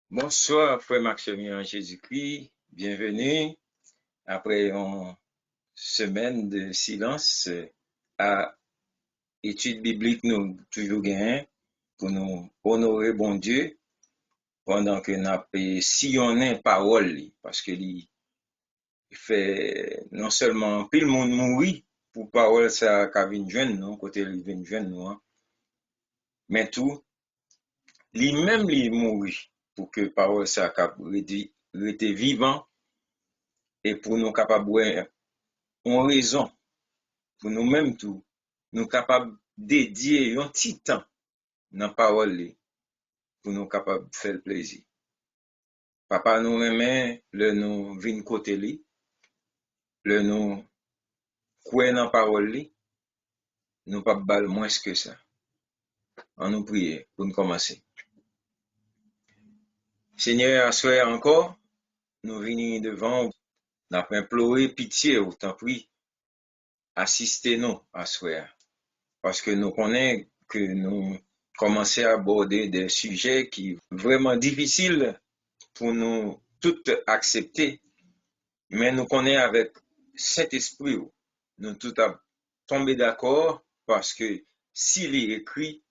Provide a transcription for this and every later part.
Bonsoir, frère Maximilien en Jésus-Christ. Bienvenue après une semaine de silence à étude biblique nous toujours gagné pour nous honorer bon Dieu pendant que nous avons sillonné parole parce que il fait non seulement pile monde mourir pour parole ça qu'a vinn jeune non côté il vinn jeune nous mais tout lui-même il mourir pour que parole ça qu'a rete vivant et pour nous capable on raison pour nous-mêmes tout, nous capables dédier un petit temps dans la parole pour nous capables de faire le plaisir. Papa nous remet le nous vin côté li, le nous croire dans la parole nous pas bal moins que ça. On nous prie pour nous commencer. Seigneur, à soir encore, nous venons devant, nous avons imploré pitié, autant prie, assistez-nous à soir. Parce que nous connaissons que nous commençons à aborder des sujets qui sont vraiment difficiles pour nous toutes accepter, mais nous connaissons avec cet esprit, nous tout à tomber d'accord parce que s'il est écrit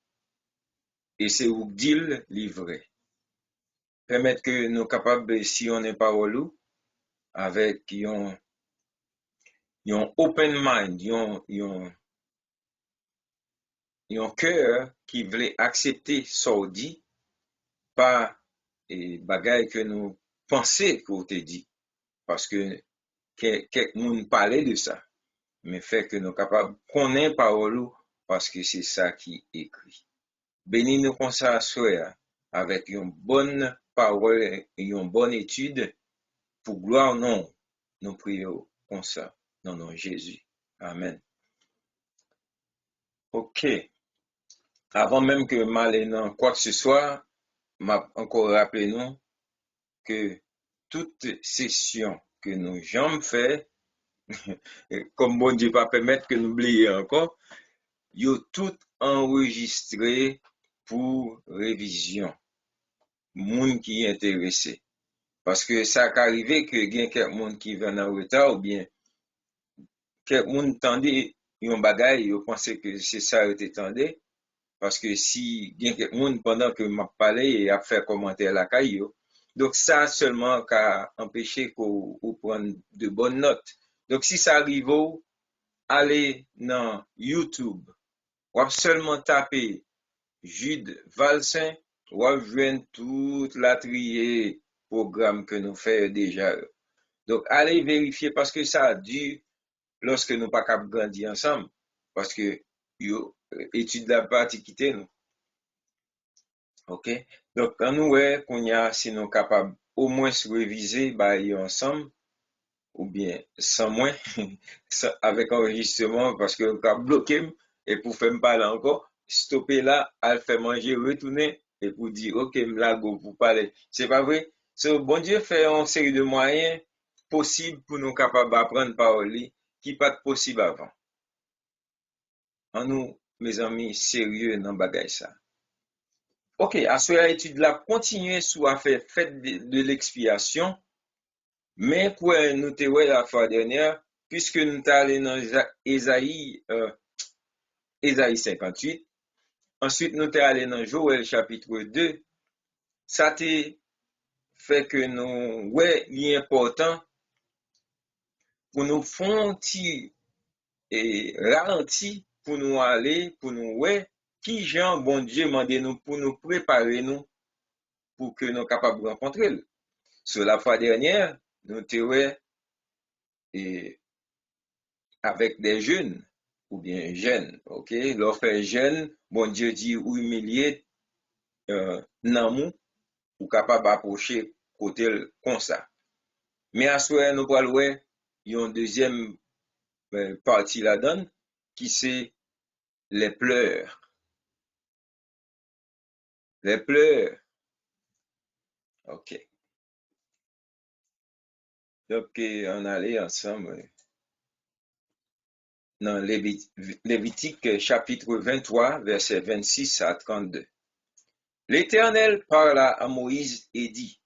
et c'est où dit le vrai, permettre que nous capables si on n'est pas relou avec un open mind, un cœur qui veut accepter ce qu'on dit, pas et bagaille que nous pensons qu'on te dit, parce que quelqu'un parlait de ça. Mais fait que nous capables de connaître parole parce que c'est ça qui est écrit. Bénis nous comme ça soir avec une bonne parole et une bonne étude pour gloire non. Nous prions comme ça dans le nom de Jésus. Amen. OK. Avant même que m'aller dans quoi que ce soit, m'a encore rappelé nous que toute session que nous jamais fait, comme bon Dieu pas permettre que nous oublions encore, yo tout enregistré pour révision. Moun qui est intéressé. Parce que ça qu'arrive que gen quelques moun qui viennent en retard ou bien quelques moun tande yon bagay, yo pense que c'est ça été tendé parce que si gen quelques moun pendant que m'a parlé et a fait commentaire la caille yo. Donc ça seulement qu'a empêché qu'on prenne de bonnes notes. Donc si ça arrive, allez dans YouTube, ou seulement taper Jude Valsin, ou joindre toute la triée programme que nous faisons déjà. Donc, allez vérifier parce que ça a dû, lorsque nous pas cap grandir ensemble, parce que étude la partie quitter nous. OK? Donc, quand nous qu'on y a, si nous capables au moins se réviser, bah, ensemble, ou bien sans moins, avec enregistrement, parce que nous cap bloqué, et pour faire me parler encore, stopper là, à faire manger, retourner, et pour dire, OK, là, go, pour parler. C'est pas vrai? So, bon Dieu fait une série de moyens possibles pour nous capables d'apprendre parole qui pas possible avant. En nous, mes amis, sérieux dans bagay ça. OK, à ce étude là, continuer sur à faire fête de l'expiation, mais pour nous te la fois dernière, puisque nous sommes allés dans Ésaïe 58, ensuite nous sommes allés dans Joël chapitre 2, ça te fait que nous, il est important pour nous faire et ralenti pour nous aller, pour nous, qui Jean, bon Dieu, mande nous pour nous préparer nous pour que nous capables de rencontrer. Sur la fois dernière, nous étions et avec des jeunes, ou bien jeunes, ok? L'offre jeune, bon Dieu dit, ou humilié, nan ou capable d'approcher côté comme ça. Mais à ce moment, nous parlons, il y a une deuxième partie là-dedans, qui c'est les pleurs. Les pleurs. OK. Donc, on allait ensemble dans Lévitique chapitre 23, verset 26 à 32. L'Éternel parla à Moïse et dit,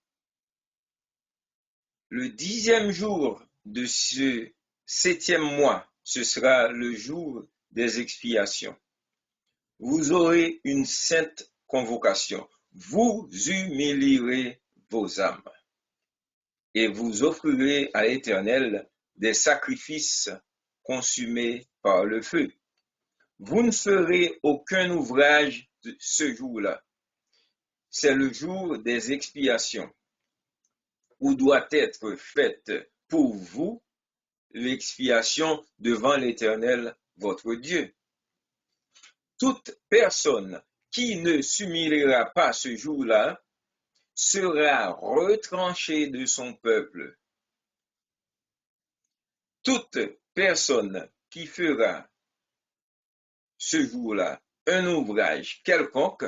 le 10e jour de ce 7e mois, ce sera le jour des expiations. Vous aurez une sainte convocation. Vous humilierez vos âmes et vous offrirez à l'Éternel des sacrifices consumés par le feu. Vous ne ferez aucun ouvrage ce jour-là. C'est le jour des expiations, où doit être faite pour vous l'expiation devant l'Éternel votre Dieu. Toute personne qui ne s'humiliera pas ce jour-là sera retranchée de son peuple. Toute personne qui fera ce jour-là un ouvrage quelconque,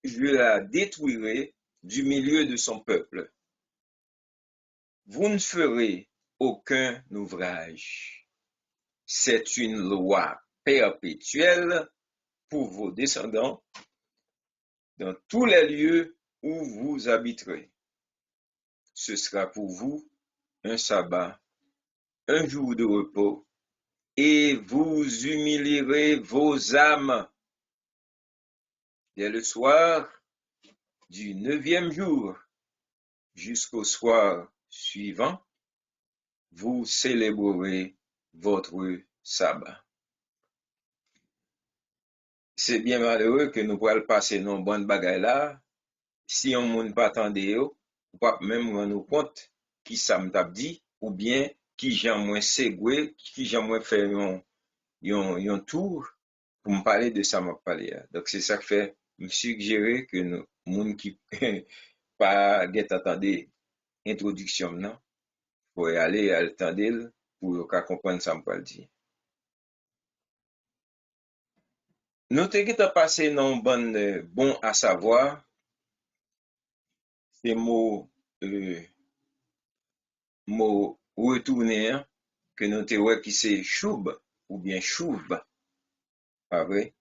je la détruirai du milieu de son peuple. Vous ne ferez aucun ouvrage. C'est une loi perpétuelle pour vos descendants dans tous les lieux où vous habiterez. Ce sera pour vous un sabbat, un jour de repos, et vous humilierez vos âmes. Dès le soir du 9e jour jusqu'au soir suivant, vous célébrerez votre sabbat. C'est bien malheureux que nous pourrions passer nos bonnes bagailles là, si on ne pas attendre, ou pas même rendre compte qui ça m'a dit, ou bien qui j'ai moins ségoué, qui j'ai moins fait un tour pour me parler de ça m'a parlé. Donc c'est ça que fait me suggérer que nous, monde qui pas get attendre introduction non, faut aller à attendre pour comprendre ça m'a dit. Nous t'ai passé non bon à savoir ces mots retourner que nous te ouais qui c'est choub ou bien chouv, pas vrai?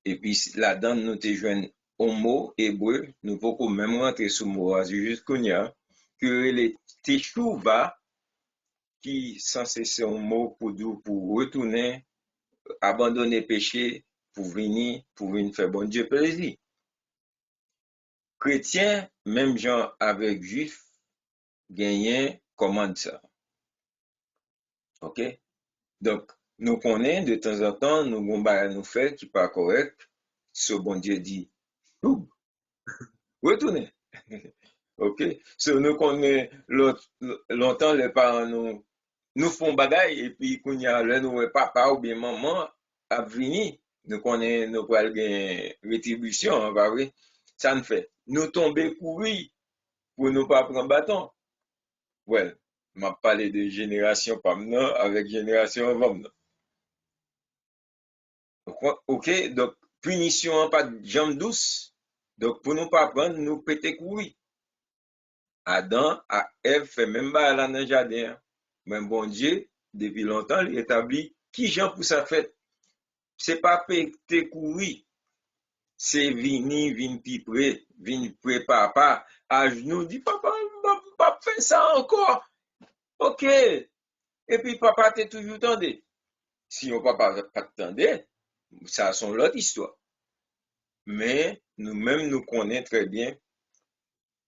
Et puis là-dedans nous te joignent un mot hébreu, nous pouvons même rentrer sous mot jusqu'au nia que les teshuva qui censé c'est un mot pour retourner, abandonner péché pour venir faire bon Dieu plaisir. Chrétien, même gens avec juif, gagnent commande ça. OK? Donc, nous connaissons de temps en temps, nous avons nous fait qui pas correct. Ce bon Dieu dit, retournez. OK? So, nous connaissons longtemps les parents nous font bagaille et puis quand il y a le nous papa ou bien maman a venu, nous connaissons nous pral gen rétribution, hein, pas vrai? Ça ne fait. Nous tomber courir pour nous pas prendre bâton. Ouais, m'a parlé de génération pas maintenant avec génération avant. OK, donc punition pas de jambe douce. Donc pour nous pas prendre, nous péter courir. Adam, à Ève fait même pas là dans le jardin. Mais bon Dieu, depuis longtemps, il établit qui Jean pour sa fête. C'est pas péter courir, c'est venir près papa, à genoux, dit papa, papa fait ça encore. OK. Et puis papa t'es toujours tendé. Si on papa pas tendé, ça c'est l'autre histoire. Mais nous-mêmes nous connaissons très bien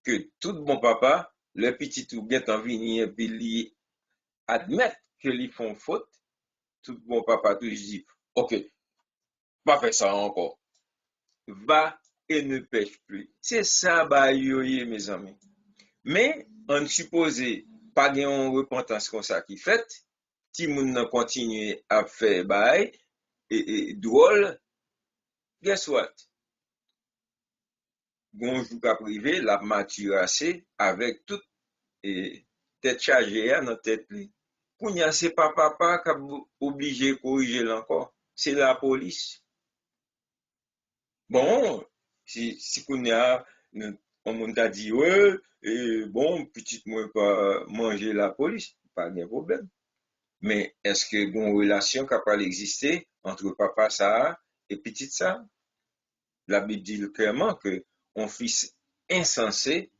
que tout bon papa, le petit tout bien en venir et puis lui admettre que lui font faute, tout bon papa tout dit, OK, pas faire ça encore. Va et ne pêche plus. C'est ça, bah, yoye, mes amis. Mais, on suppose, pas gen repentance comme ça qui fait, ti moun nan continue à faire bail, et drôle, guess what? Gonjou ka privé, la mature assez, avec tout, et tête chargée, dans tête li. Kounya, c'est pas papa qui a obligé corriger l'encore. C'est la police. Bon, si Kounia, on t'a dit, ouais, et bon, petit moi pas manger la police, pas de problème. Mais est-ce que une relation capable d'exister entre papa ça et petite ça? la Bible dit clairement que un fils insensé,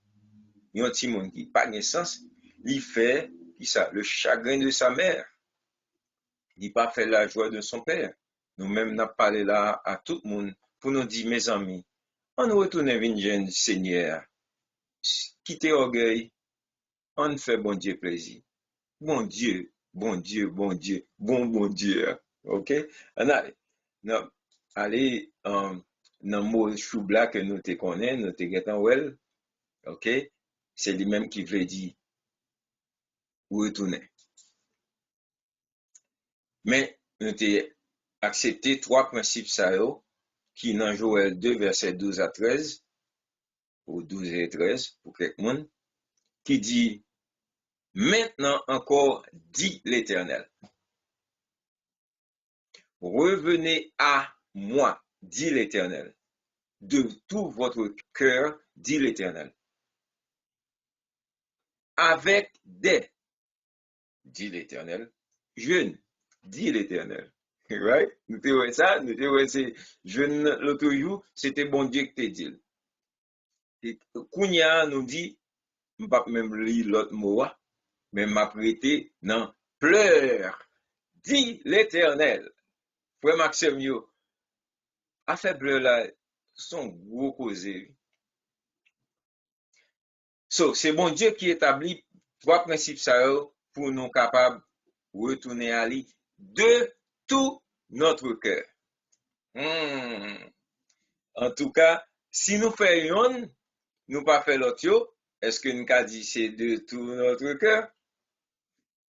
un petit monde qui pas de sens, il fait qui ça, le chagrin de sa mère. Il pas fait la joie de son père. Nous-mêmes, n'a parlé là à tout le monde pour nous dire, mes amis, on retourne vers le Seigneur, quittez orgueil, on fait bon Dieu plaisir. Bon Dieu, bon Dieu, bon Dieu, bon Dieu. OK? On allez, non, allez, dans le mot choubla que nous te connaissons, nous te guettons well, OK? C'est lui-même qui veut dire retourner. Mais nous te accepté trois principes ça qui dans Joël 2, verset 12 à 13, ou 12 et 13, pour quelqu'un, qui dit, maintenant encore, dit l'Éternel, revenez à moi, dit l'Éternel, de tout votre cœur, dit l'Éternel, avec des, dit l'Éternel, jeunes, dit l'Éternel. Right? Nous te voyons ça, nous te voyons c'est jeune l'autre jour, c'était bon Dieu qui te dit. Et Kounia nous dit, je ne vais pas même lire l'autre mot, mais m'a prêté, non, pleure, dit l'Éternel. Frère Maxime, yo, a fait pleur là, son gros causé. So, c'est bon Dieu qui établit trois principes ça pour nous capables de retourner à lui de tout notre cœur. En tout cas, si nous faisons, nous pas fait l'autre, est-ce que nous avons dit c'est de tout notre cœur?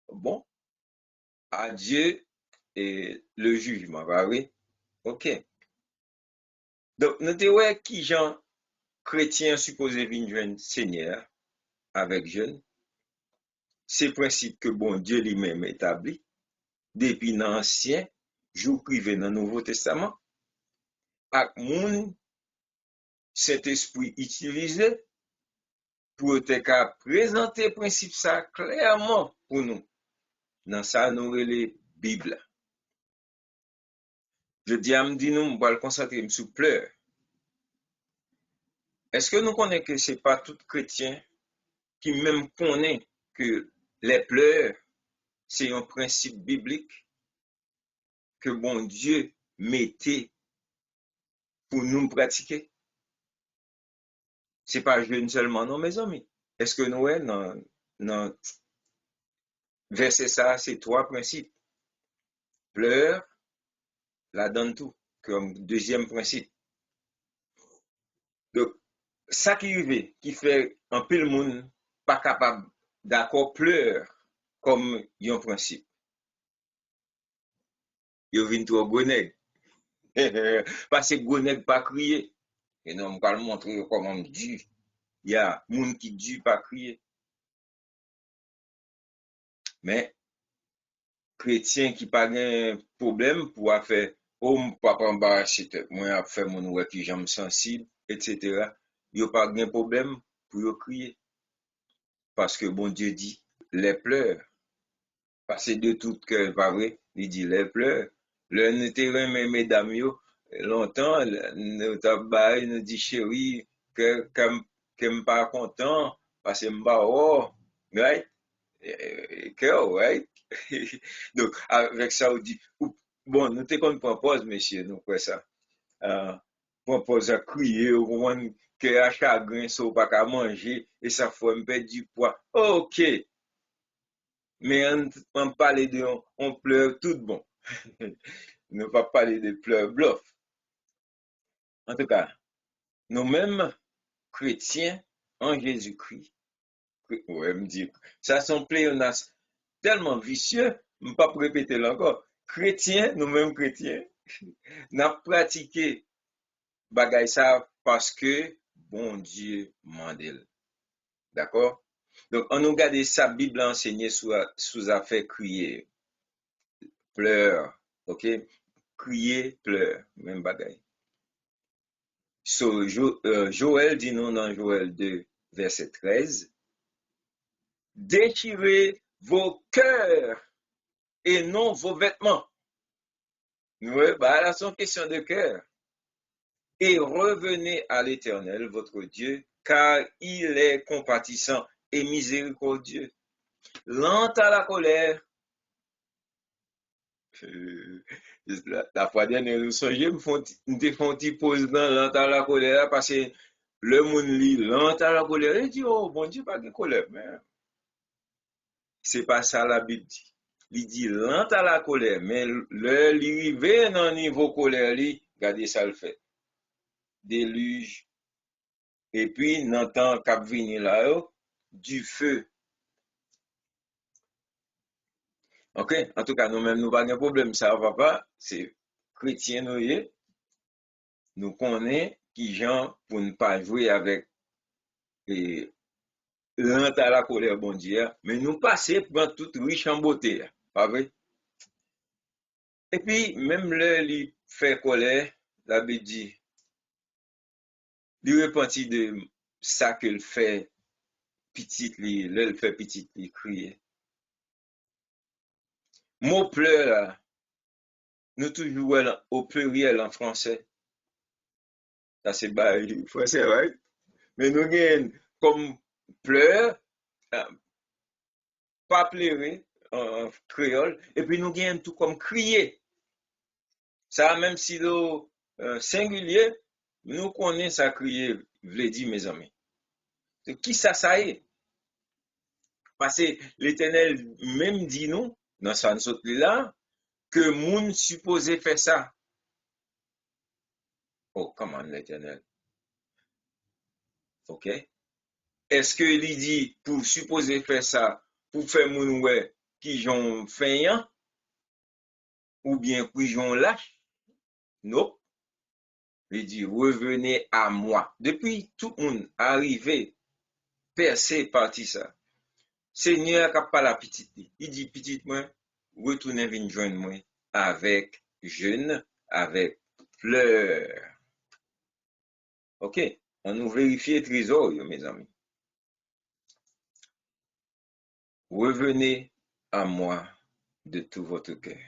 Bon, à Dieu et le jugement, bah oui. OK. Donc, nous devons qui gens chrétiens supposés venir joindre Seigneur avec jeune, c'est principe que bon Dieu lui-même établi depuis l'ancien, jour privé dans le Nouveau Testament, ak moun Saint-Esprit utilisé pour te ka présenter principe ça clairement pour nous. Dans ça, nous les Bible. Je dis à me dire nous, on va le concentrer sur pleurs. Est-ce que nous connaissons que c'est pas tout chrétien qui même connaît que les pleurs, c'est un principe biblique que bon Dieu mettait pour nous pratiquer? C'est pas jeune seulement, non, mes amis. Est-ce que nous, dans verset ça, c'est trois principes. Pleurs, la donne tout, comme deuxième principe. Donc, ça qui arrive, qui fait un peu le monde pas capable d'accord pleurer comme un principe. Yo vin trop goneg. Parce que goneg pas crier. Et non, on va le montrer comment Dieu. Il y a monde qui Dieu pas crier. Mais, chrétien qui pas de problème pour faire, oh, papa embarrassé tête, moi, a fait mon ouais qui j'aime sensible, etc. Il pas de problème pour crier. Parce que bon Dieu dit, les pleurs. Parce que de tout cœur, pas vrai, il dit les pleurs. Le nous te mesdames yo, longtemps, nous tabaye, nous dit chérie, que m'pas content, parce que m'pas oh, right? Cœur, right? Donc, avec ça, on dit, bon, nous te qu'on propose, monsieur, nous, quoi ça. Propose à crier, au moment que à chagrin, ça pas qu'à manger, et ça faut me perdre du poids. OK. Mais on parle de, on pleure tout bon. Ne pas parler de pleurs bluff. En tout cas, nous-mêmes, chrétiens, en Jésus-Christ, ouais, me dit, ça sont pléonasme tellement vicieux, je ne peux pas répéter encore. Chrétiens, nous-mêmes chrétiens, n'a pratiqué bagay ça parce que bon Dieu mandel. D'accord? Donc, on nous garde sa Bible enseignée sous affaire crier, pleurs, ok? Crier, pleurs, même bagay. So, Joël dit non dans Joël 2, verset 13, déchirez vos cœurs et non vos vêtements. Ouais, bah là, c'est une question de cœur. et revenez à l'Éternel, votre Dieu, car il est compatissant et miséricordieux, lent à la colère. La fois dernière, nous songeons, nous font un petit pause dans lent à la colère, parce que le monde lit lent à la colère, et dit, oh, bon Dieu, pas de colère, mais c'est pas ça la Bible dit. Il dit lent à la colère, mais le arrivé dans le niveau colère, regardez ça le fait. Déluge, et puis, dans le temps cap venir là, du feu. Ok? En tout cas, nous-mêmes, nous pas de problème, ça va pas. C'est chrétien, nous connaissons qui gens pour ne pas jouer avec lent à la colère, bon Dieu, mais nous passer pour toute riche en beauté, pas vrai? Et puis, même le fait colère, la Bible dit, il repentit de ça qu'il fait petit, le fait petit, il crier. Mot pleur, là, nous toujours au pluriel en français. Ça, c'est français, right? Mais nous gagnons comme pleur, pas pleurer en créole, et puis nous gagnons tout comme crier. Ça, même si le singulier, nous connaissons ça crier, v'lait dire, mes amis. Qui ça est? Parce que l'Éternel même dit nous, dans sa là, que moun supposé faire ça. Oh, comment l'Éternel? OK? Est-ce que il dit pour supposer faire ça, pour faire moun ouais, qui j'ont feignant, ou bien qui j'ont lâche? Non. Il dit, revenez à moi. Depuis tout le monde arrivé, percé, parti ça. Seigneur qui pas la petite. Il dit, petite moi, retournez venir joindre moi avec jeûne, avec pleurs. OK? On nous vérifie le trésor, mes amis. Revenez à moi de tout votre cœur.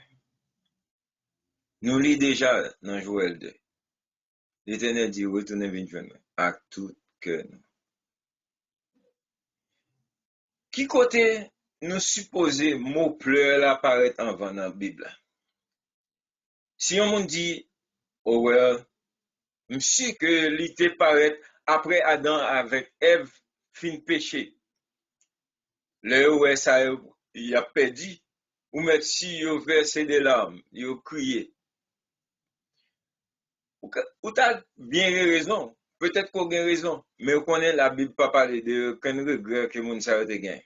Nous lisons déjà dans Joël 2. L'Éternel dit, retournez venir joindre moi à tout cœur. Qui côté nous supposé mot pleur là apparaître avant dans la Bible? Si on dit, oh well, monsieur que l'été paraît après Adam avec Ève fin péché. Le ouais ça il a perdu ou mettre si yo versé des larmes, yo crié. Ou t'as bien raison, peut-être qu'on a raison, mais on connaît la Bible pas parler de qu'un regret que moun sa te gain.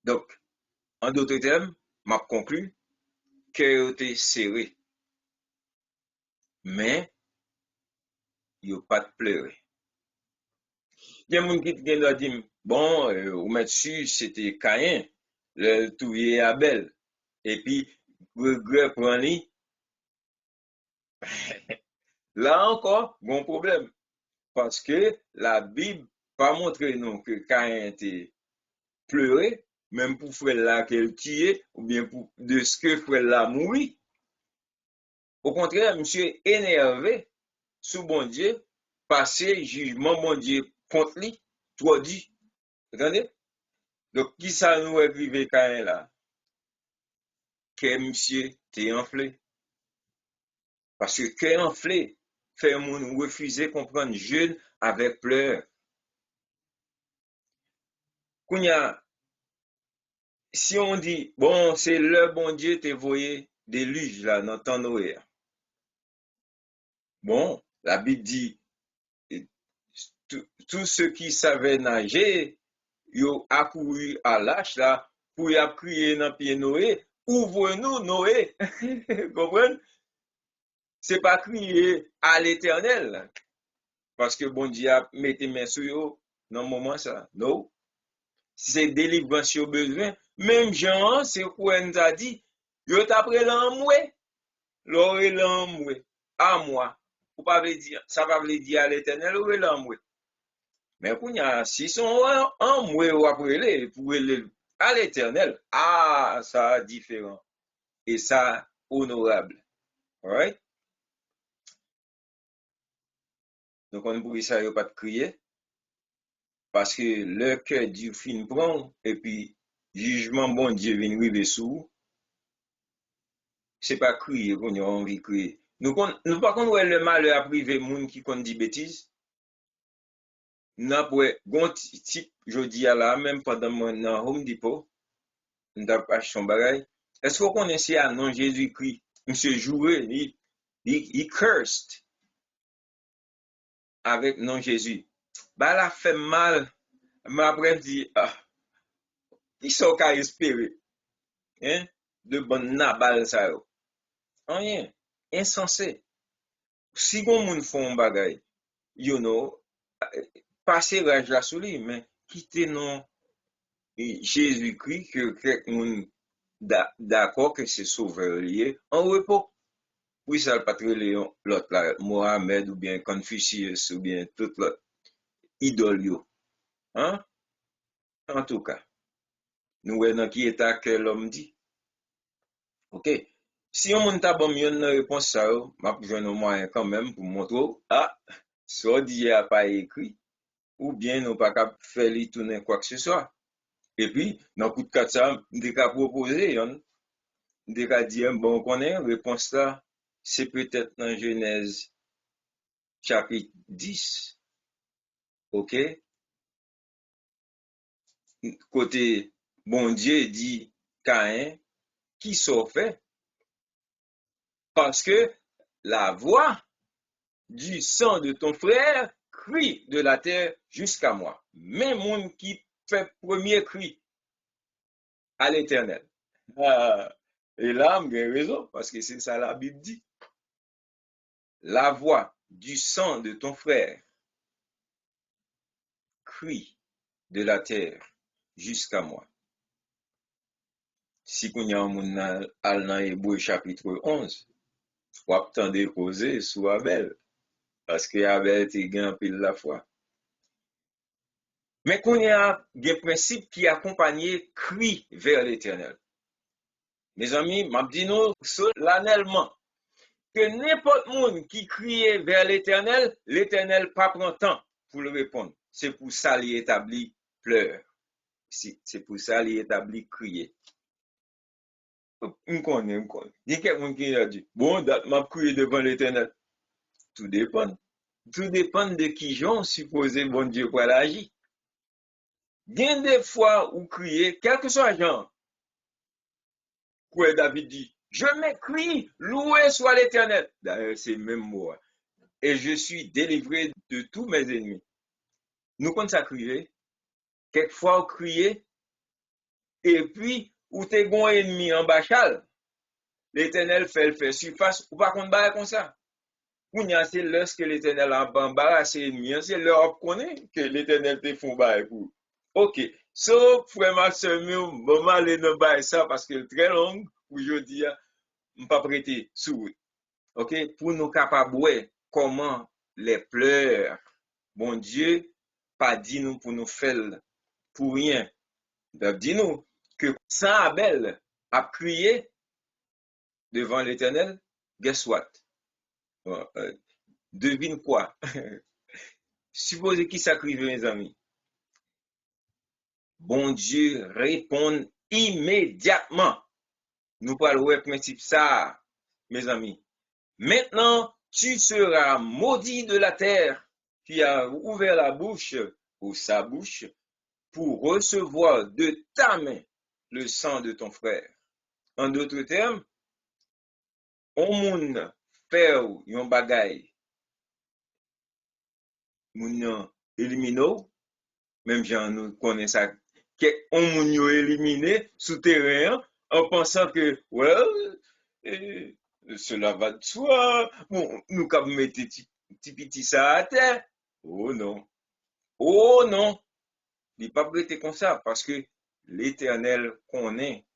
Donc, en d'autres termes, m'a conclu que était serré. Mais yo pas de pleurer. Il y a moun qui te dit bon, ou mettre c'était Caïn, le touye Abel. Et puis regret prend lui. Là encore, bon problème parce que la Bible pas montré nous que Caïn était pleuré même pour frère là qu'elle tué ou bien pour de ce que frère là mouri. Au contraire, monsieur énervé sous bon Dieu, passé jugement bon Dieu contre lui, trop dit. Attendez? Donc, qui ça nous est privé Caïn là? Que monsieur t'es enflé. Parce que qu'est enflé, fait mon refuser comprendre jeûne avec pleurs. Kounya, si on dit, bon, c'est le bon Dieu t'es voyé déluge là dans temps Noé. Bon, la Bible dit, tous ceux qui savaient nager, ils ont accouru à l'âge là, pour y crier dans pied Noé, ouvre-nous Noé. Comprenez? C'est pas crier à l'éternel, parce que bon Dieu a mis main sur eux dans le moment ça. Non. Si c'est délivrance au besoin, même Jean, c'est quoi nous a dit, yo t'après l'amoué, l'oré l'amoué, à moi. Ou pas veut dire, ça va veut dire à l'éternel, l'oré l'amoué. Mais si son amoué ou après les, pour les, à l'éternel, ah, ça différent. Et ça, honorable. Alright? Donc, on pour ça, il pas de crier, parce que le cœur du fin prend, et puis, jugement bon Dieu vient arriver sous, c'est pas crier qu'on a envie de crier. Nous par contre, ouais, le malheur a privé moun qui qu'on dit bêtises, n'a pas, gon type, je dis à la, même pendant mon Home Depot, n'a pas son bagage. Est-ce qu'on connaît si à non Jésus-Christ, monsieur joué, il cursed avec non Jésus. Bah, la fait mal, mais après, dit, ah, ils sont qu'à espérer, hein, de bonnes nabal ça yo. Rien, insensé. Si gon moun font bagay, you know, passer rage la sous lui, mais quitter non Jésus-Christ que quelqu'un moun d'accord que c'est sauveur lié en repos. Oui, ça le patron l'autre là, Mohamed ou bien Confucius ou bien tout l'autre idole yo. Hein? En tout cas, nous voyons qui est que l'homme dit. OK. Si on monte à bon une réponse ça, m'a besoin de moyen quand même pour montrer ah, ça dit a pas écrit ou bien nous pas capable faire lui tourner quoi que ce soit. Et puis dans coup de cas ça, des cas proposer, des cas dire bon qu'on est réponse là, c'est peut-être dans Genèse chapitre 10. OK? Côté bon Dieu dit Caïn qui s'en fait parce que la voix du sang de ton frère crie de la terre jusqu'à moi. Même monde qui fait premier cri à l'Éternel. Ah, et là, j'ai raison, parce que c'est ça la Bible dit. La voix du sang de ton frère crie de la terre jusqu'à moi. Si qu'on y a un monde al dans Hébreu chapitre 11, faut attendre causer sous Abel, parce que Abel était gain pile la foi. Mais qu'on y a des principes qui accompagnent cri vers l'Éternel. Mes amis, m'a dit nous solennellement que n'importe monde qui crie vers l'Éternel, l'Éternel pas prend temps pour le répondre. C'est pour ça qu'il établit pleurs. C'est pour ça qu'il établit crier. On connaît. Il y a quelqu'un qui a dit, bon, m'a crié devant l'Éternel. Tout dépend. Tout dépend de qui j'en supposé bon Dieu pour agir. Il y a des fois où crier, quel que soit genre, quoi David dit, je m'écris, loué soit l'Éternel. D'ailleurs, c'est même moi. Et je suis délivré de tous mes ennemis. Nous, quand ça crier, quelquefois, on crier, et puis, ou t'es gon ennemi en bachal, l'Éternel fait le fait surface, ou pas qu'on barre comme ça. Ou n'y a c'est lorsque l'Éternel a embarrassé l'ennemi, c'est l'Europe qu'on est, que l'Éternel te font barre pour. OK. So, frère Maxime, bon, mal ne barre ça parce que c'est très long, aujourd'hui, je ne pas prêter sous. OK? Pour nous capables, comment les pleurs, bon Dieu, pas dit nous pour nous faire pour rien. Donc, dit nous que sans Abel a crié devant l'Éternel, guess what? Devine quoi? Supposez qui s'acrive, mes amis. Bon Dieu répond immédiatement. Nous parlons du principe ça, mes amis. Maintenant, tu seras maudit de la terre qui a ouvert la bouche ou sa bouche pour recevoir de ta main le sang de ton frère. En d'autres termes, on moun fait yon bagay, moun élimino, même j'en nous connaît ça, on moun yo éliminé souterrain en pensant que, well, cela va de soi, bon, nous cap mettre petit ça à terre. Oh non, oh non, il n'est pas prêté comme ça parce que l'Éternel connaît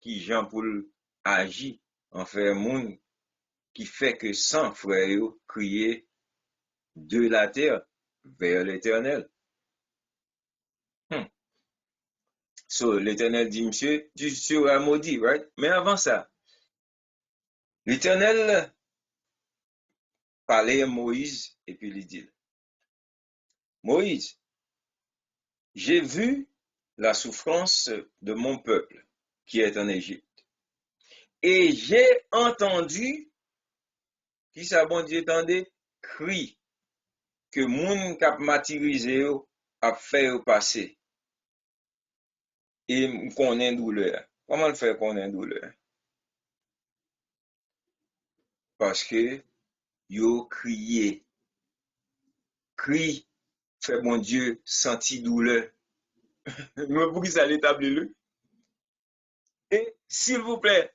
qui Jean Paul agit en faire monde qui fait que sans frère crier de la terre vers l'Éternel. So, l'Éternel dit, monsieur, tu seras maudit, right? Mais avant ça, l'Éternel parler à Moïse et puis il dit, Moïse, j'ai vu la souffrance de mon peuple qui est en Égypte. Et j'ai entendu, qui ça bon Dieu entendait, cri que moun kap matirize yo a fait au passé. Et m konnen douleur. Comment le faire konnen douleur? Parce que yo crié. Cri fait mon Dieu senti douleur. Mais pour qui ça l'établit le? Et s'il vous plaît,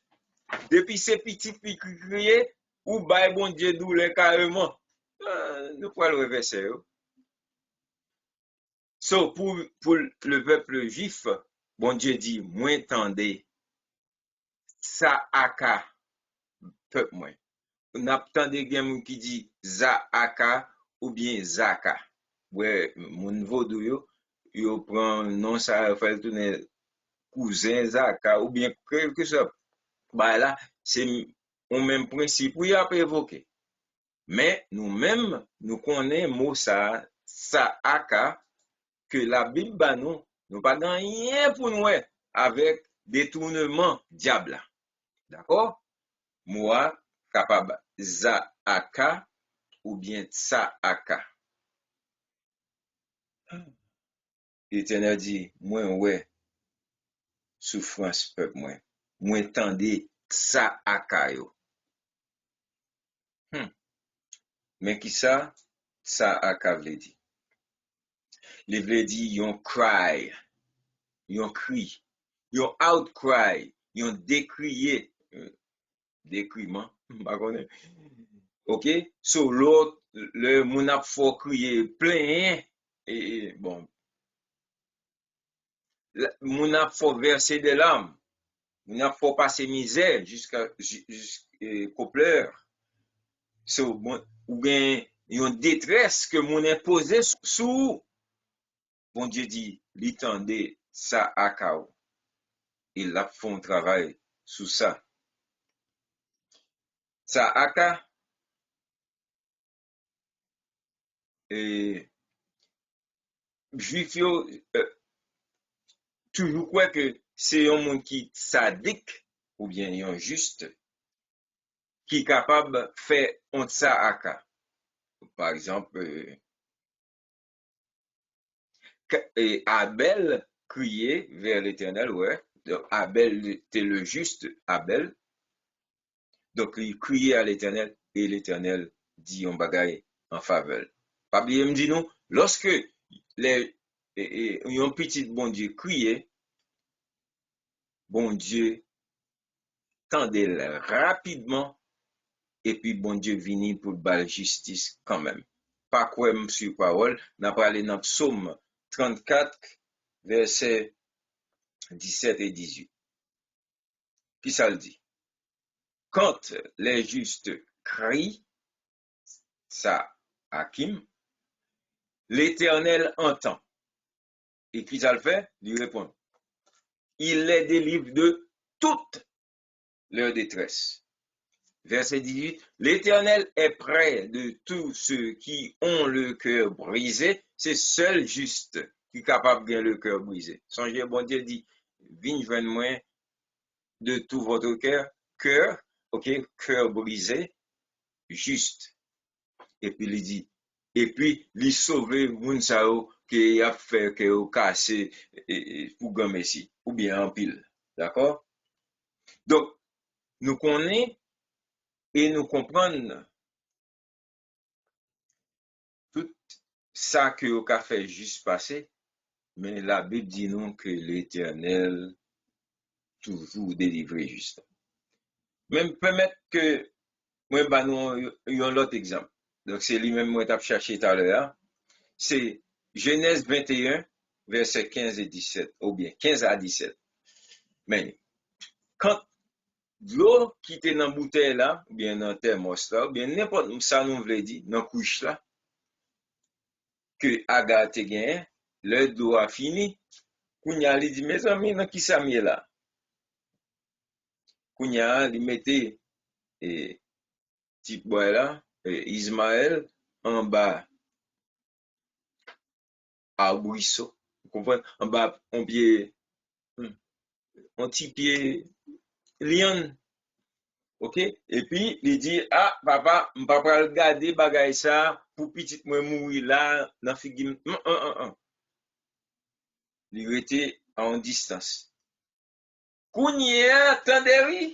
depuis ces petits qui crient, ou bail bon Dieu douleur carrément. Nous pouvons le reverser. So, pour le peuple juif, bon Dieu dit, moi tendez, ça aka, peuple moi. On a tendé quelqu'un qui dit za aka ou bien zaka. Ouais, mon vaudou yo prend non ça fait tourner cousin zaka ou bien quelque chose. Bah là, c'est au même principe, oui, à évoquer. Mais nous-mêmes, nous connaissons mot ça aka, que la Bible, bah, nous pas dans rien pour nous avec détournement diable. D'accord? Moi, capable za aka ou bien tsa aka. L'Éternel dit, moi, ouais, souffrance peuple, moi, tendez tsa aka yo. Mais qui ça? Tsa aka vle di. Il vle di yon cry, yon cri, yon outcry, yon décrié, décriement, pas connaît. OK? So l'autre, le moun ap fò crier plein, et bon, moun ap fò verser des larmes, moun ap fò passer misère jusqu'au pleurs. So, bon, ou bien, yon détresse que moun imposé sous, bon Dieu dit, li tende sa akaw. Il a fait un travail sous ça. Sa aka, et juif yo, toujours quoi que c'est un monde qui sadique, ou bien yon juste, qui est capable de faire un sa aka. Par exemple, Abel criait vers l'Éternel, ouais. Donc, Abel était le juste Abel. Donc, il criait à l'Éternel et l'Éternel dit un bagaille en faveur. Pabli me dit nous, lorsque un petit bon Dieu criait, bon Dieu tendait rapidement et puis bon Dieu vini pour bal justice quand même. Pas quoi sur parole, n'a parlé dans Psaume 34, versets 17 et 18. Qui ça le dit? Quand les justes crient, ça, Hakim, l'Éternel entend. Et qui ça le fait? Lui répond. Il les délivre de toute leur détresse. Verset 18. L'Éternel est près de tous ceux qui ont le cœur brisé. C'est seul juste qui est capable de gagner le cœur brisé. Songez, bon Dieu dit, vigne joindre moi de tout votre cœur, ok, cœur brisé, juste. Et puis il dit, et puis il sauver moun sa ou qui a fait que au cassé pour gagner ici, ou bien en pile. D'accord? Donc, nous connaissons et nous comprenons tout ça que au a fait juste passer, mais la Bible dit nous que l'Éternel toujours délivre juste. Même permettre que moi bah nous un autre exemple. Donc c'est lui-même moi t'ai cherché tout à l'heure. C'est Genèse 21 versets 15 et 17 ou bien 15 à 17. Mais quand l'eau qui était dans la bouteille là, ou bien dans le thermos là, ou bien n'importe où ça nous voulait dire, dans la couche là, que Agar te gagné, le d'eau a fini, Kounya li dit, mes amis, dans qui ça m'est là? Kounya li mette petit boy là, Ismaël en bas arbrisseau. Vous comprenez? En bas, on pied, un petit pied lion. OK? Et puis, il dit, ah, papa, m'papa regarder bagay ça pour petit moi mourir là, dans figim. Il était en distance. Kounye, attendez,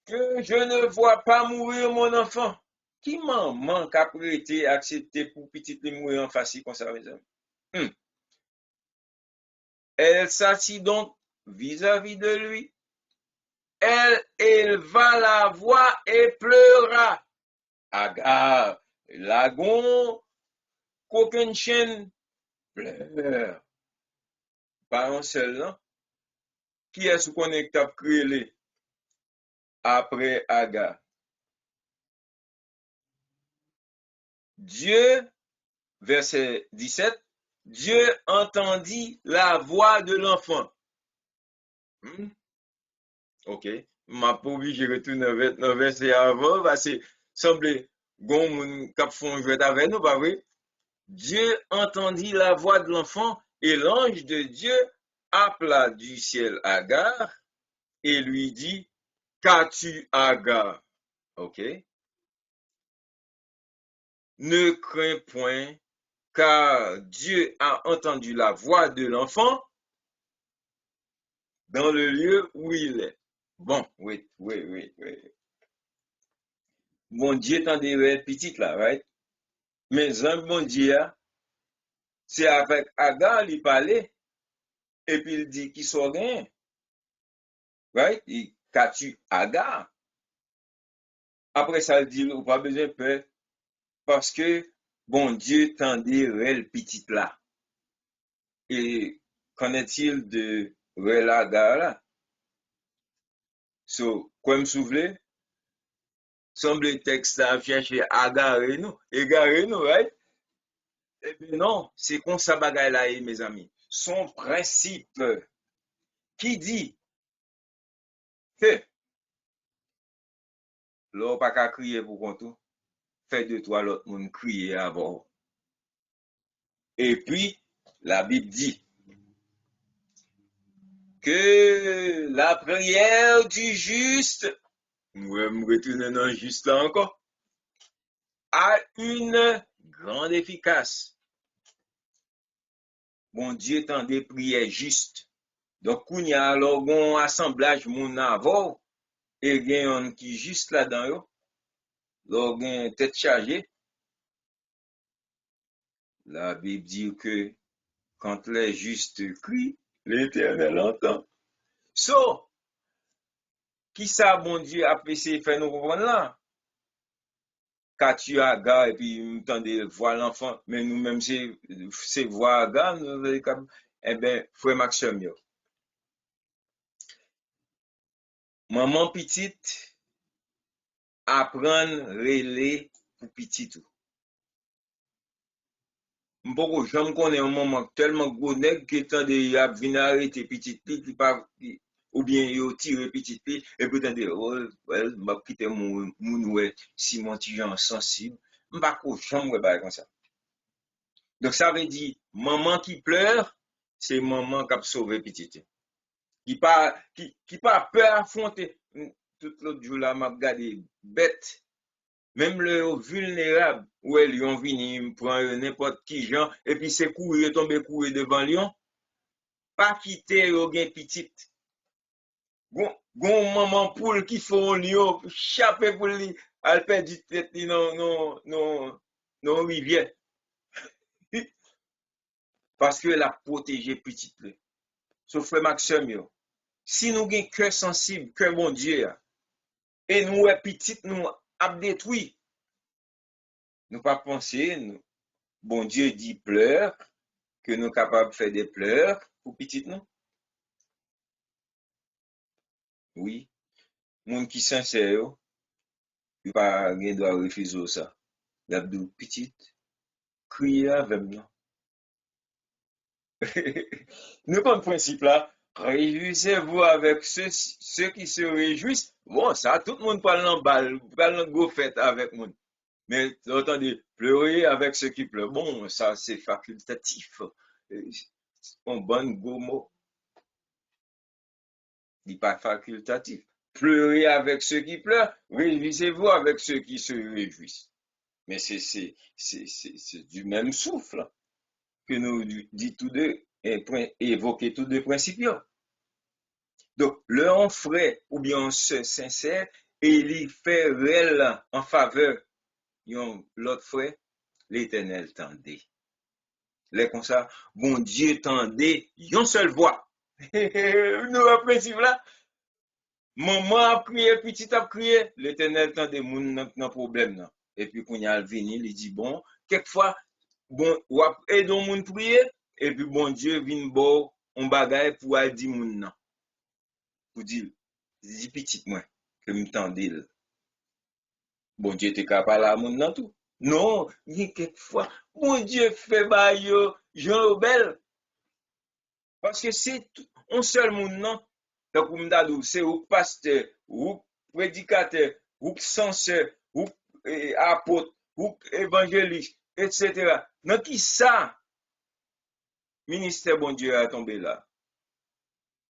que je ne vois pas mourir mon enfant. Qui maman qui a prêté accepter pour petit lui mourir en face comme ça, mes amis? Elle s'assit donc vis-à-vis de lui. Elle éleva la voix et pleura. Agar, lagon, qu'aucune chaîne pleure. Pas un seul, non? Qui est-ce qu'on est crié après Agar? Dieu, verset 17, Dieu entendit la voix de l'enfant. OK. M'a pas obligé de retourner dans le verset avant, parce que semble gon moun k'ap font jouer avec nous, pas vrai? Dieu entendit la voix de l'enfant et l'ange de Dieu appela du ciel Agar et lui dit, qu'as-tu Agar? OK. Ne crains point, car Dieu a entendu la voix de l'enfant dans le lieu où il est. Bon, oui. Bon Dieu t'entendait petite là, right? Mais un bon Dieu, c'est avec Agar il parlait, et puis il dit qu'il soit rien, right? Qu'as-tu Agar? Après ça, il dit, ou pas besoin de peur, parce que bon Dieu tendait le petite là. Et qu'en est-il de Rel Agar là? So, quoi me souffler? Semble le texte à chercher Agar et nous, right? Eh bien non, c'est comme ça bagaille là, mes amis. Son principe qui dit que l'on pas qu'à crier pour qu'on fait de toi l'autre monde crier avant. Et puis, la Bible dit que la prière du juste, moi, me retourner dans le juste là encore, a une grande efficace. Bon Dieu tend des prières justes. Donc, il y a alors un assemblage moun avant, et il y a un qui juste là-dedans, il y a une tête chargée. La Bible dit que quand les justes crient, l'Éternel entend. So, qui ça, bon Dieu, a essayé de faire nous comprendre là? Quand tu as Agar, et puis nous entendez voir l'enfant, mais nous-mêmes, c'est voir Agar, eh bien, frère Maxime, yo. Maman petite, apprendre relais pour petit tout. M'poko j'aime connaît un moment tellement gros nèg que tant de y a vinn arrêter petit qui pas ou bien yo tirer petit et puis tande ouais m'a quitter mon ouais si mon petit gens sensible m'pas ko j'aime ouais comme ça. Donc ça veut dire maman qui pleure, c'est maman qui a sauvé petit. Qui pas peur affronter tout l'autre jour là m'a regardé bête. Même le vulnérable, où ils ont venu prendre n'importe qui gens, et puis c'est courir, tomber courir devant Lyon, pas quitter au gain petite. Gon maman poule qui font Lyon, chapé pour lui, elle perd du tête non rivière. Parce que la protéger petite. Sauf frère Maxime, yo. Si nous avons cœur sensible, cœur bon Dieu, et nous, petite, nous, a détruit, nous pas penser, nous, bon Dieu dit pleure, que nous sommes capables de faire des pleurs pour petite nous? Oui. Moun qui sincère, il pas rien doit refuser ça. L'abdou petite, crier avec nous. Nous comme principe là, Réjouissez-vous avec ceux qui se réjouissent. Bon, ça, tout le monde parle en balle, parle en go fête avec moi. Mais attendez, pleurer avec ceux qui pleurent. Bon, ça, c'est facultatif. Un bon gros mot, n'est pas facultatif. Pleurez avec ceux qui pleurent, réjouissez-vous avec ceux qui se réjouissent. Mais c'est du même souffle que nous dit tous deux, évoquer tous deux principes. Donc, le on frère ou bien on se sincère et il fait réel en faveur l'autre frère, l'Éternel tendait. Les comme ça, bon Dieu tendait une seule voix. Nous principe là, maman a crié, petit a crié, l'Éternel tendait mon problème là. Et puis quand il a venu, il dit bon, quelquefois bon, ou aide moun prier et puis bon Dieu vient bon on bagaille pour dire moun nan. Pour dire dis petit moi que m'tendait. Bon Dieu te capable à moun nan tout. Non, ni quelquefois bon Dieu fait ba yo Jean Bel parce que c'est un seul moun nan. Donc m'dadou c'est ou pasteur, ou prédicateur, ou censeur, ou apôtre, ou évangéliste, etc. Non qui ça ministère bon Dieu a tombé là.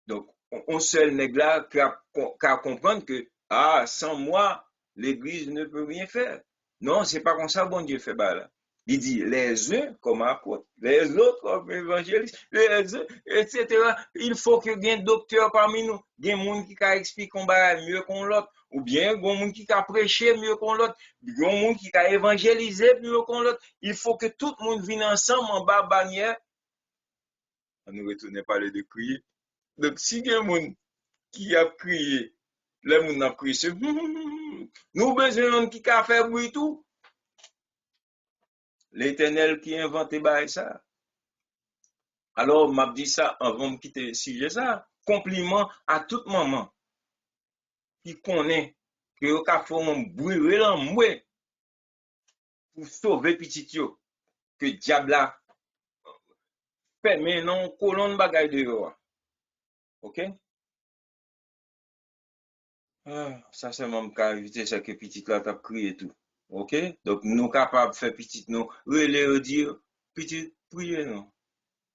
Donc, on seul nègre là qu'à comprendre que, ah, sans moi, l'Église ne peut rien faire. Non, c'est pas comme ça bon Dieu fait là. Il dit, les uns comme apôtres, les autres comme évangélistes, les uns, etc. Il faut qu'il y ait un docteur parmi nous, il y ait un monde qui a expliqué qu'on va mieux qu'on l'autre, ou bien il y a un monde qui a prêché mieux qu'on l'autre, il y a un monde qui a évangélisé mieux qu'on l'autre. Il faut que tout le monde vienne ensemble en bas bannière. On ne retourne pas le crier. Donc, si il y a un monde qui a crié, le monde a crié, c'est nous besoin qui a fait bruit tout. L'Éternel qui a inventé ça. Alors, m'a dit ça avant de quitter le sujet ça. Compliment à toute maman qui connaît que vous avez fait un bruit pour sauver petit yo. Que diable a fait maintenant colonne bagaille de yo. OK? Ah, ça c'est même qu'à éviter ça que petit là t'a crié tout. OK? Donc nous capables de faire petit nous relais dire petit prier non.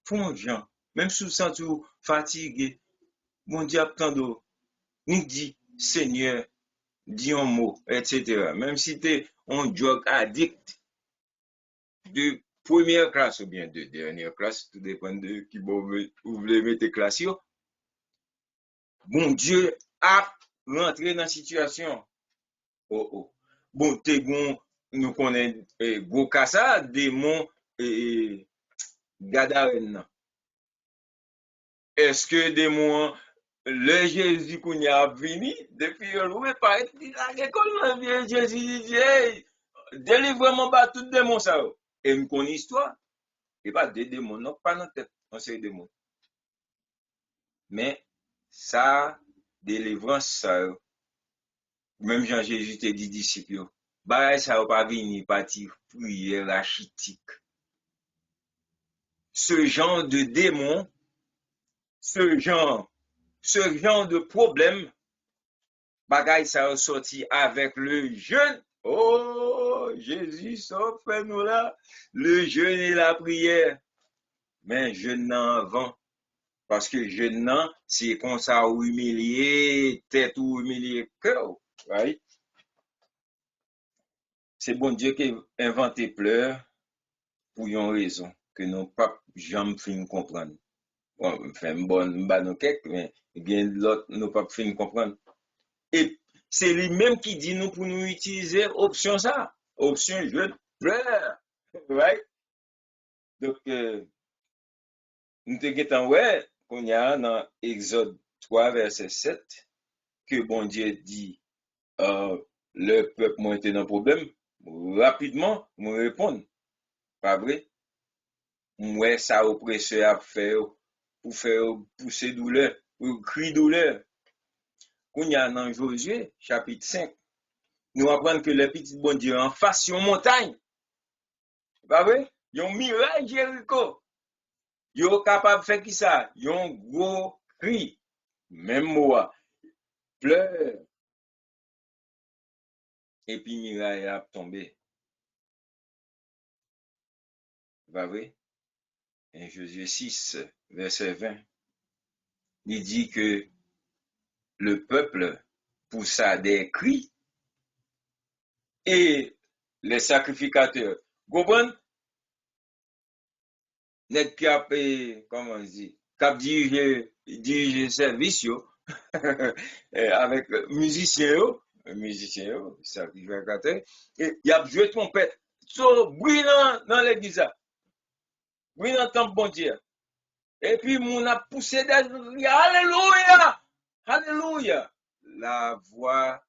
Font gens même si vous sentez fatigué, bon diable tando, nous dit Seigneur, dis un mot, etc. Même si tu es un drug addict de première classe ou bien de dernière classe, tout dépend de qui vous voulez mettre classe. Bon Dieu a rentré dans la situation. Oh, oh. Bon, t'es bon, nous connaissons gros kasa, démon et Gadarène. Est-ce que démon, le Jésus qu'on y a venu, depuis le loué, par être, il a l'école, Jésus dit, hey, délivre-moi pas tout démon ça. Et nous connaissons l'histoire. Et pas des démons, non, pas notre tête, on sait démons. Mais ça, délivrance, ça, même Jean-Jésus te dit disciples, bah, ça va pas venir partir prière rachitique. Ce genre de démon, ce genre de problème, bagaille ça a sorti avec le jeûne. Oh, Jésus, s'offre-nous là, le jeûne et la prière. Mais jeûne avant, parce que jeûne, c'est comme ça humilier tête ou humilier cœur, right? C'est bon Dieu qui a inventé pleurs pour une raison que nous pas jamais fin comprendre. Bon, fait une bonne nous quelque, mais bien l'autre nous pas fin comprendre. Et c'est lui-même qui dit nous pour nous utiliser option ça, option je pleure, right? Donc nous te guettons ouais qu'on y a dans Exode 3 verset 7 que bon Dieu dit le peuple m'a été dans problème rapidement me répondre pas vrai moi ça oppresseur a fait pour faire pousser douleur ou cri douleur qu'on y a dans Josué chapitre 5 nous apprenons que le petit bon Dieu en face une montagne pas vrai yon miracle Jéricho yo capable de faire qui ça yon gros crie, même moi, pleure, et puis miraille a tombé. Va vrai? En Josué 6, verset 20, il dit que le peuple poussa des cris et les sacrificateurs. Goubon, net qui a payé, comment on dit, qui a dirigé service, avec musicien, sacrificateur, et il a joué trompette. So, bruit dans l'église, bruit dans le temple bon Dieu. Et puis, mon a poussé derrière, Alléluia! Alléluia! La voix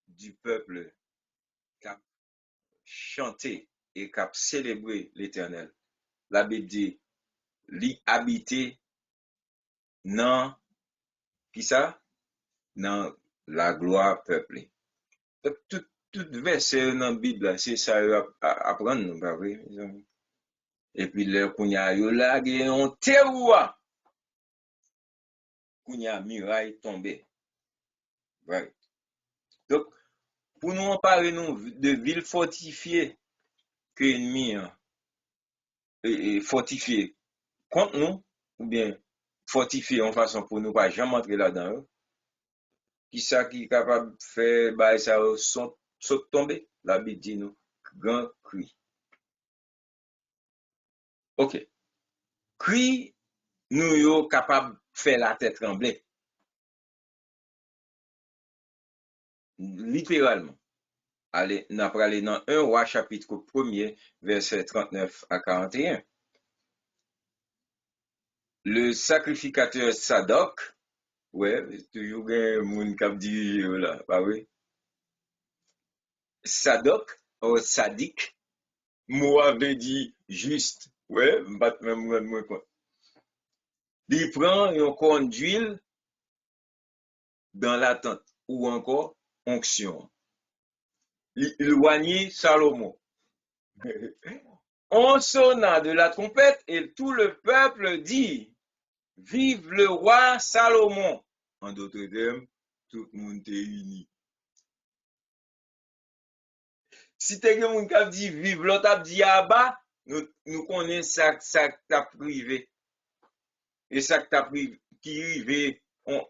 du peuple qui a chanté et qui a célébré l'Éternel. La Bible dit, l'y habiter dans, qui ça? Dans la gloire peuplée. Tout verset dans la Bible, c'est ça à apprendre, pas vrai? Et puis, le kounya yo la gen on terroir, kounya muraille tombé. Right. Donc, pour nous en parler de villes fortifiées que l'ennemi est fortifié contre nous, ou bien fortifié en façon pour nous pas jamais entrer là-dedans, qui ça qui est capable de faire bah, ça saute tomber? La Bible dit nous, grand cri. Ok. Cri, nous sommes capables de faire la tête trembler. Littéralement. Allez, nous allons aller dans 1 Roi chapitre 1er, verset 39 à 41. Le sacrificateur Sadok, ouais, toujours un monde qui a dirigé là, pas oui? Sadok, ou Sadik, moi avait dit juste, ouais, m'bat même moi quoi. Il prend un corne d'huile dans la tente, ou encore onction. Il éloignit Salomon. On sonna de la trompette et tout le peuple dit, vive le roi Salomon. En d'autres termes, tout le monde est uni. Si tu as quelqu'un qui a dit vive, l'autre a dit Abba, nous connaissons ça que tu as privé. Et ça que tu as privé, qui arrive dans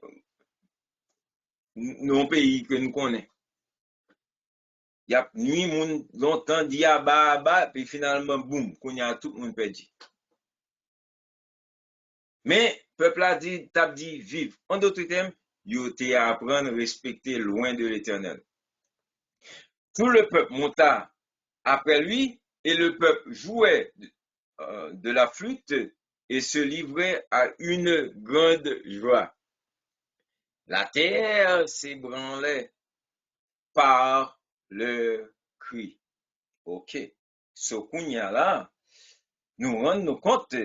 un pays que nous connaissons. Il y a nuit, longtemps dit Abba, puis finalement, boum, qu'on y a tout le monde perdu. Mais, le peuple a dit, t'as dit vive. En d'autres termes, il était à apprendre à respecter loin de l'Éternel. Tout le peuple monta après lui et le peuple jouait de la flûte et se livrait à une grande joie. La terre s'ébranlait par le cri. Ok. Ce qu'on y a là, nous rendons compte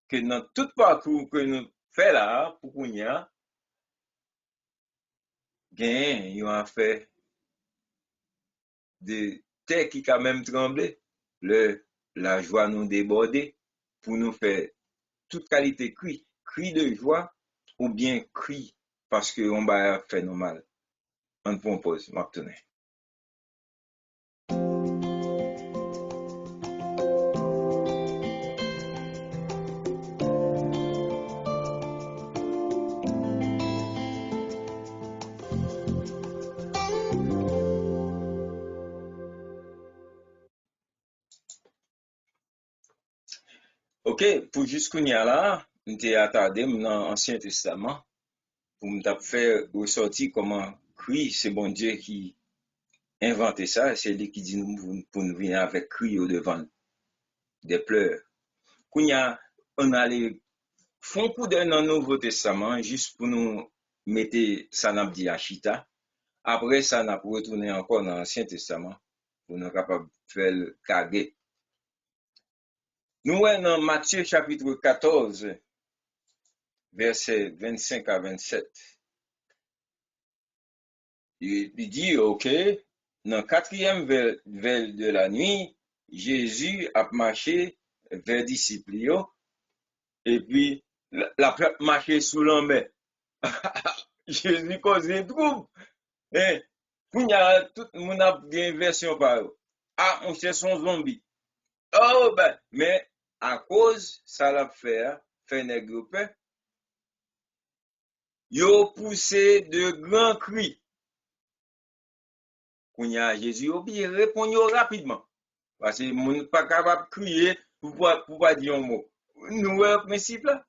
que dans tout parcours que nous faisons là, pour qu'on y a, il y a fait de terre qui a même tremblé, la joie nous débordait pour nous faire toute qualité cri de joie ou bien cri parce qu'on va faire normal. On propose, maintenant. Ok, pour jusqu'où y a là, on t'ai attardé dans l'Ancien Testament pour me faire ressortir comment cri, c'est bon Dieu qui inventé ça, c'est lui qui dit nous pour nous venir avec cri au devant des pleurs. On a les font coup d'un dans le Nouveau Testament juste pour nous mettre ça n'a dit à Chita. Après ça, on a retourné encore dans l'Ancien Testament pour nous capable de faire le caguet. Nous sommes dans Matthieu chapitre 14, versets 25 à 27. Il dit, ok, dans le quatrième veille de la nuit, Jésus a marché vers disciples et puis la peuple marcher sous l'embè. Jésus cause des troubles. Eh, il y a tout le monde a une version par eux. Ah, on cherche son zombie. Oh, ben, mais à cause, ça l'a fait nègre peur, yo poussé de grands cris. Quand y a Jésus, il répond yo rapidement. Parce que moun pas capable de crier pour pas dire un mot. Nous, le principe là,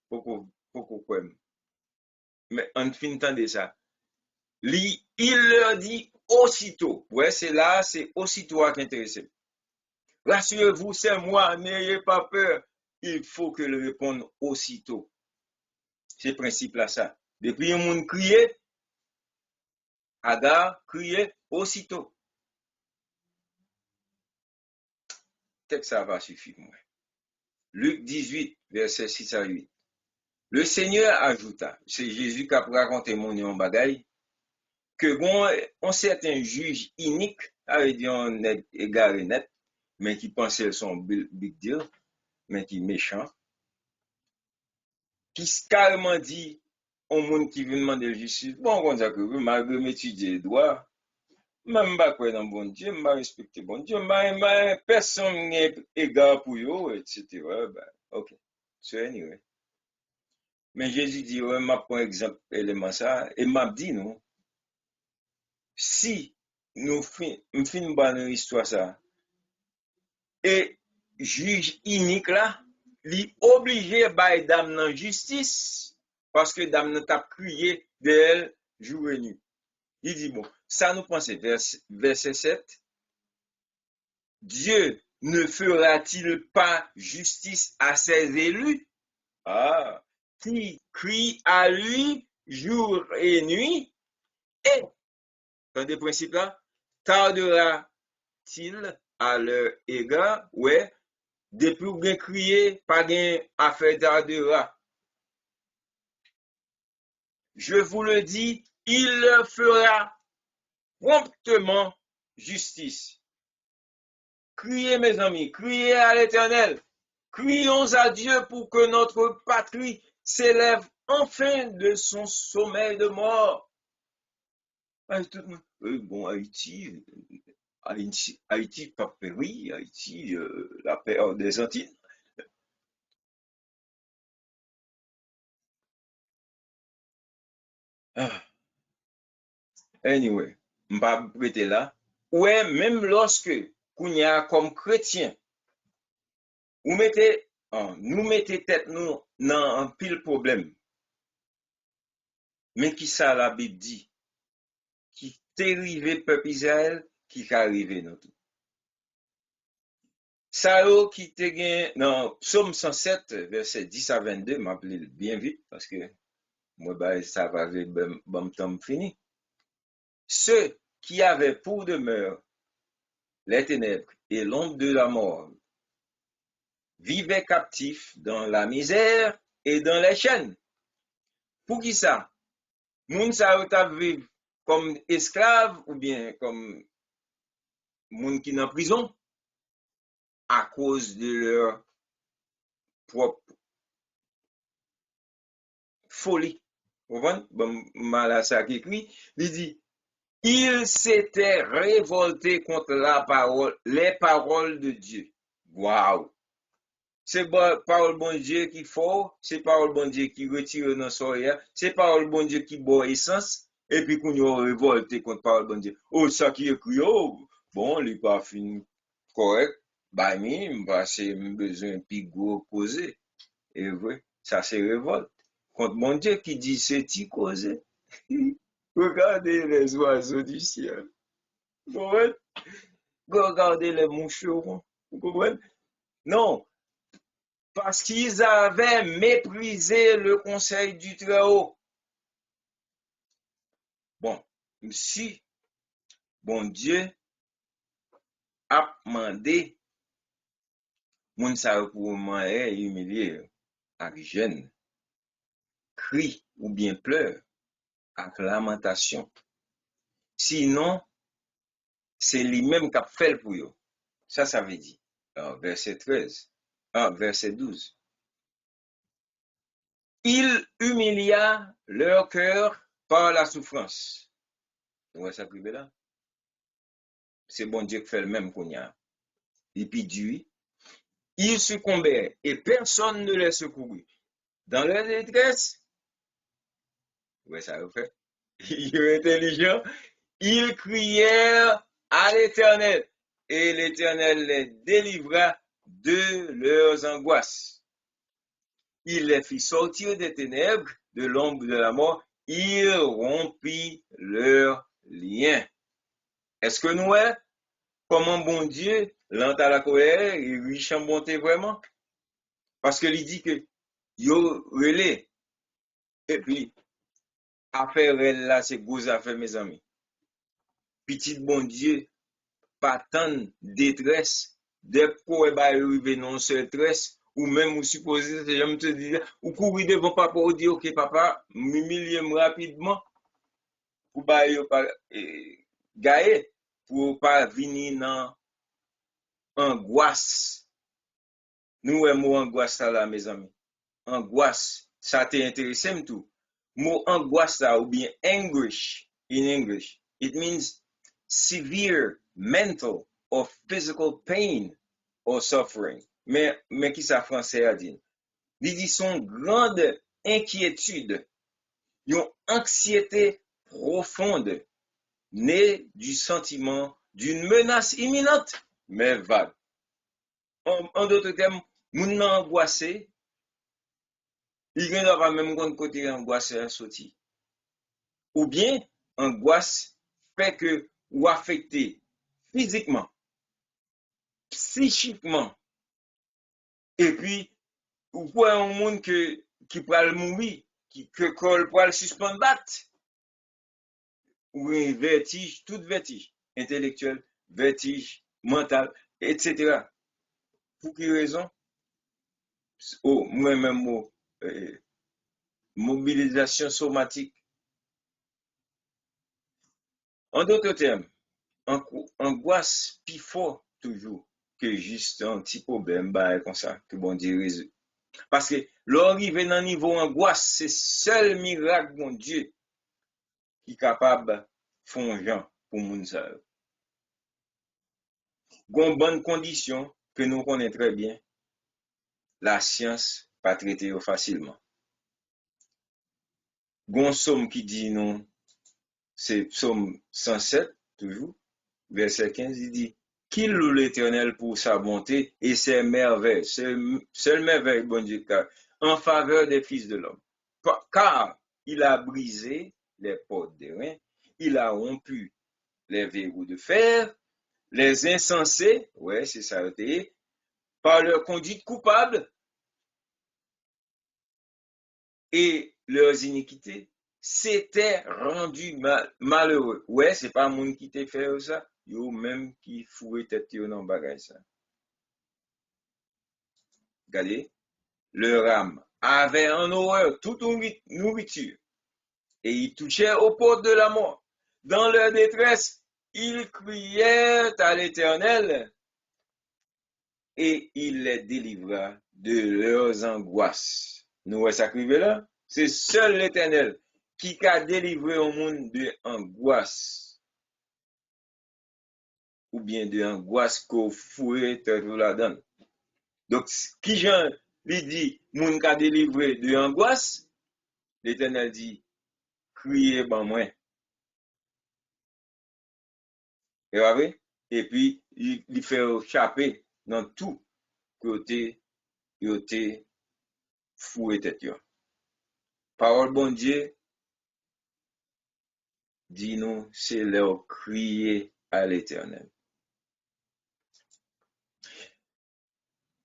pourquoi quoi. Mais on fin entendre ça. Il leur dit aussitôt. Ouais, c'est là, c'est aussitôt qui est intéressé. Rassurez-vous, c'est moi, n'ayez pas peur. Il faut que le réponde aussitôt. C'est le principe là, ça. Depuis un monde crier, Agar criait aussitôt. Peut-être que ça va suffire, moi. Luc 18, verset 6 à 8. Le Seigneur ajouta, c'est Jésus qui a raconté mon bagaille, que bon, on certain juge inique, avait dit on est égaré net, mais qui pensait son big deal, mais qui méchant, qui carrément dit au monde qui veut demander justice, bon, on dit que malgré m'étudier droit, même pas quoi dans bon Dieu, m'a respecté bon Dieu, personne n'est égard pour eux, etc. Ben, ok. So anyway. Mais Jésus dit, ouais, m'a prend exemple élément ça, et m'a dit, non, si nous fin ban histoire ça, et juge unique là, li obligé by dame nan justice, parce que dame nan t'a crié d'elle jour et nuit. Il dit, bon, ça nous pense, verset 7, Dieu ne fera-t-il pas justice à ses élus? Ah, qui crient à lui jour et nuit, et, dans des principes là, tardera-t-il à leur égard? Ouais, depuis ou bien crier, pas gain affaire tardera. Je vous le dis, il leur fera promptement justice. Criez, mes amis, criez à l'Éternel. Crions à Dieu pour que notre patrie s'élève enfin de son sommeil de mort. Bon, Haïti, pas péri, Haïti, la paix des Antilles. Ah, anyway, m'pa prêter là. Ouais, même lorsque, qu'on y a comme chrétien, nous mettez tête nous dans un pile problème. Mais qui ça la Bible dit? Qui t'est arrivé peuple Israël, qui est arrivé dans tout. Ça qui te gain dans Psaume 107, verset 10 à 22, m'appelez bien vite parce que moi, bah, ça va aller bon temps fini. Ceux qui avaient pour demeure les ténèbres et l'ombre de la mort vivaient captifs dans la misère et dans les chaînes. Pour qui ça? Moun sa vivre comme esclave ou bien comme moun qui en prison à cause de leur propre folie. Vous voyez? Bon, Malasa qui écrit, il dit, il s'était révolté contre les paroles de Dieu. Waouh! C'est parole bon Dieu qui faut, c'est parole bon Dieu qui retire dans soya, c'est parole bon Dieu qui boit essence, et puis qu'on y a révolté contre parole bon Dieu. Oh, ça qui écrit, oh, bon, il pas fin correct, bah, parce que besoin plus gros causer. Et vrai, ça c'est révolte. Contre mon Dieu qui dit c'est-tu causé. Regardez les oiseaux du ciel. Vous comprenez? Regardez les moucherons. Vous comprenez? Non, parce qu'ils avaient méprisé le conseil du Très-Haut. Bon, si bon Dieu a demandé, moun sa pour humilier avec jeune, cri ou bien pleure, avec lamentation. Sinon, c'est lui-même qui a fait pour eux. Ça veut dire. Alors, verset 13. Verset 12. il humilia leur cœur par la souffrance. Ouais, ça privé là. C'est bon Dieu qui fait le même qu'on y a. Et puis Dieu, ils succombaient et personne ne les secourut. Dans leur détresse, ouais, ça le fait. Ils sont intelligents, ils crièrent à l'Éternel et l'Éternel les délivra de leurs angoisses. Il les fit sortir des ténèbres, de l'ombre de la mort, il rompit leurs liens. Est-ce que nous, comme un bon Dieu, lent à la colère et riche en bonté vraiment? Parce que il dit que yo relé, et puis affaire là, c'est gros affaire, mes amis. Petit bon Dieu, pas tant détresse, dès qu'on va arriver non seul tresse, ou même ou supposé, je te dis, ou courir devant papa ou dire, ok papa, m'humilier rapidement, pour pas gagner, pour pas venir dans angoisse. Nous, mot angoisse là, mes amis. Angoisse, ça t'a intéressé tout. Mot angoisse là, ou bien anguish in English, it means severe mental or physical pain or suffering. Mais qui ça français a dit? Il dit son grande inquiétude, une anxiété profonde, née du sentiment d'une menace imminente, mais vague. En d'autres termes, moun angoissé, il ne doit pas même compte côté angoisse sorti. Ou bien, angoisse fait que ou affecté physiquement, psychiquement, et puis, ou quoi un monde qui pral mourir, que col pral suspendre battre, ou un vertige, tout vertige, intellectuel, vertige, mental, etc. Pour quelle raison? Oh, moi-même, mobilisation somatique. En d'autres termes, angoisse plus fort toujours que juste un petit problème comme ça que bon Dieu résout. Parce que l'arrivée dans le niveau angoisse, c'est seul miracle bon Dieu qui est capable de faire pour moun sa. Gon bonne condition que nous connaissons très bien, la science pas traiter facilement. Gon somme qui dit non, c'est psaume 107 toujours, verset 15, il dit qu'il loue l'Éternel pour sa bonté et ses merveilles, seule merveille, bon Dieu, en faveur des fils de l'homme. Car il a brisé les portes d'airain, il a rompu les verrous de fer, les insensés, ouais, c'est ça, par leur conduite coupable et leurs iniquités, s'étaient rendus malheureux. Ouais, c'est pas moun qui t'a fait ça, yo même qui fouet tête yo dans bagage ça. Regardez, leur âme avait en horreur toute nourriture et ils touchaient aux portes de la mort. Dans leur détresse, ils crièrent à l'Éternel et il les délivra de leurs angoisses. Nous voyons ça là? C'est seul l'Éternel qui a délivré au monde de angoisse. Ou bien de angoisse qu'on fouet tout la donne. Donc, qui Jean lui dit, moun ka délivré de angoisse, l'Éternel dit, criez ben moi. Et puis, il fait échapper dans tout côté, il était fouet tête. Parole bon Dieu, dis-nous, c'est leur crier à l'Éternel.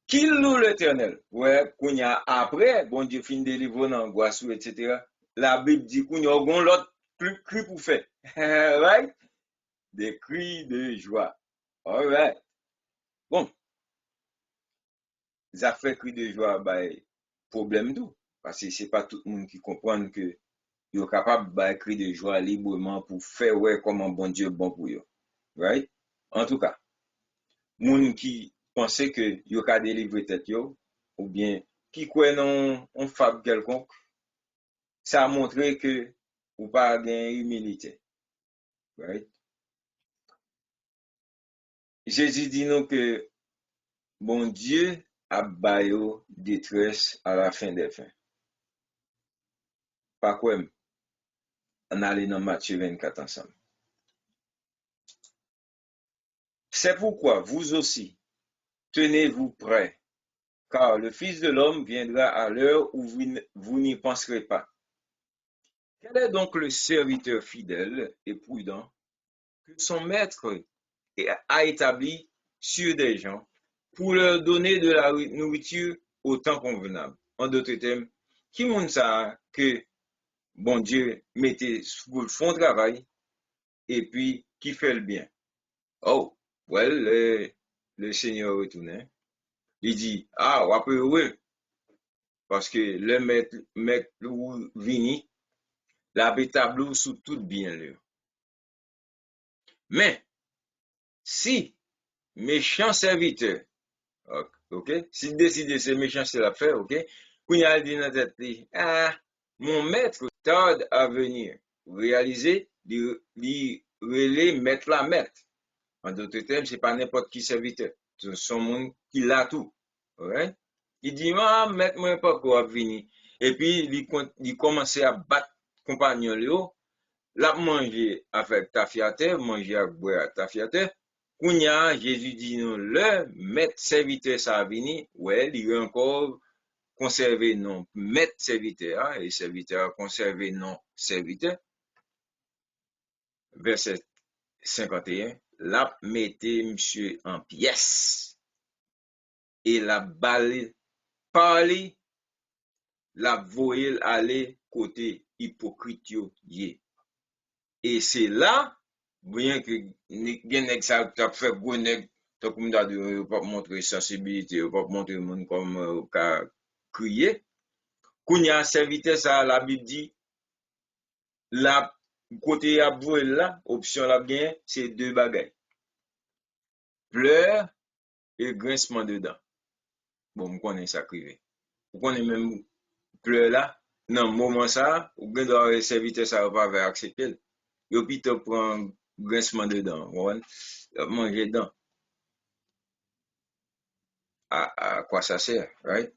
Qu'il loue l'Éternel. Ouais, qu'on y a après, bon Dieu fin délivrer l'angoisse, etc. La Bible dit qu'on y a l'autre cri pour faire. Right? Des cris de joie. All right. Bon. Ça fait cri de joie, bah, problème tout. Parce que c'est pas tout le monde qui comprend que you're capable de cri de joie librement pour faire ouais comment bon Dieu bon pour eux. Right? En tout cas, moun qui pensait que yo ka délivrer tête yo, ou bien qui croit non on fable quelconque, ça a montré que ou pas gain humilité. Right? Jésus dit nous que bon Dieu a baillé détresse à la fin des fins. Pas quoi, on allait dans Matthieu 24 ensemble. C'est pourquoi vous aussi, tenez-vous prêts, car le Fils de l'homme viendra à l'heure où vous n'y penserez pas. Quel est donc le serviteur fidèle et prudent que son maître a établi sur des gens pour leur donner de la nourriture au temps convenable? En d'autres termes, qui montre ça que bon Dieu mettait pour le fond travail et puis qui fait le bien? Oh, well, le Seigneur retourne. Il dit, ah, on peut heureux, parce que le maître vini, la tableau sous tout bien là. Mais, si méchant serviteur, ok, s'il décide de ce méchant c'est l'affaire, ok, qu'on y a dit dans tête, ah, mon maître tarde à venir. Réaliser, relais mettre la maître. En d'autres termes, c'est pas n'importe qui serviteur. C'est son monde qui l'a tout. Ouais? Il dit, ah, maître, moi, pas quoi venir. Et puis, il commence à battre compagnon Léo. L'a manger avec ta fiateur, manger avec boire ta fiateur. Kounya, Jésus dit, non, le maître serviteur ça vini. Ouais, il est encore conservé non maître serviteur, hein, et serviteur a conservé non serviteur. Verset 51, la mettez monsieur en pièces et la balle parler la voyelle aller côté hypocrite yé. Et c'est là bien que gen nèg ça t'a fait gros nèg tant comme da de pas montrer sensibilité, pas montrer monde comme ka crier. Kounya serviteur ça la Bible dit la côté à voyelle là, option la bien, c'est deux bagages. Pleurs et grincement de dents. Bon, on connaît ça crier. On connaît même pleurs là, non, moment ça, ou bien dans le serviteur ça va pas accepter. Yo plutôt prend grincement de dents, manger dedans. À quoi ça sert, right?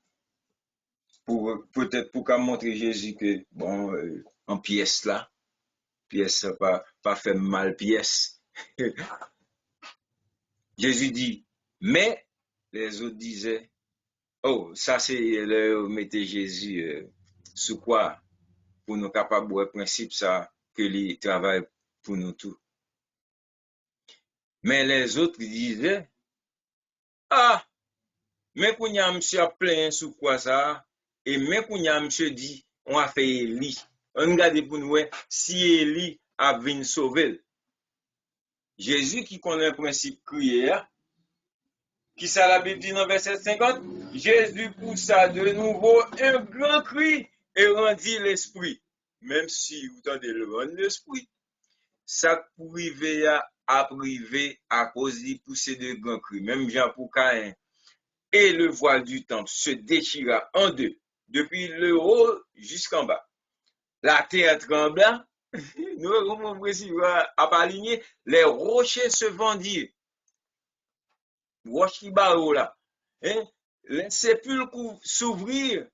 Peut-être pour qu'à montrer Jésus que bon en pièce là, pièce pas fait mal pièce. Jésus dit mais les autres disaient oh ça c'est le mettez Jésus sous quoi pour nous capables de principe ça que lui travaille pour nous tous. Mais les autres disaient ah mais qu'on y a monsieur a plein sous quoi ça et mais qu'on y a monsieur dit on a fait Élie. On regarde pour nous si Élie a venu sauver. Jésus qui connaît le principe crier, qui ça la Bible dit dans verset 50, Jésus poussa de nouveau un grand cri et rendit l'esprit. Même si vous tentez de rendre l'esprit, ça privé a privé à cause d'y pousser de grands cris. Même Jean pour Caïn. Et le voile du temple se déchira en deux, depuis le haut jusqu'en bas. La terre trembla, nous avons à pas aligner, les rochers se vendirent. Roche qui barreau là. Hein? Les sépulcres s'ouvrirent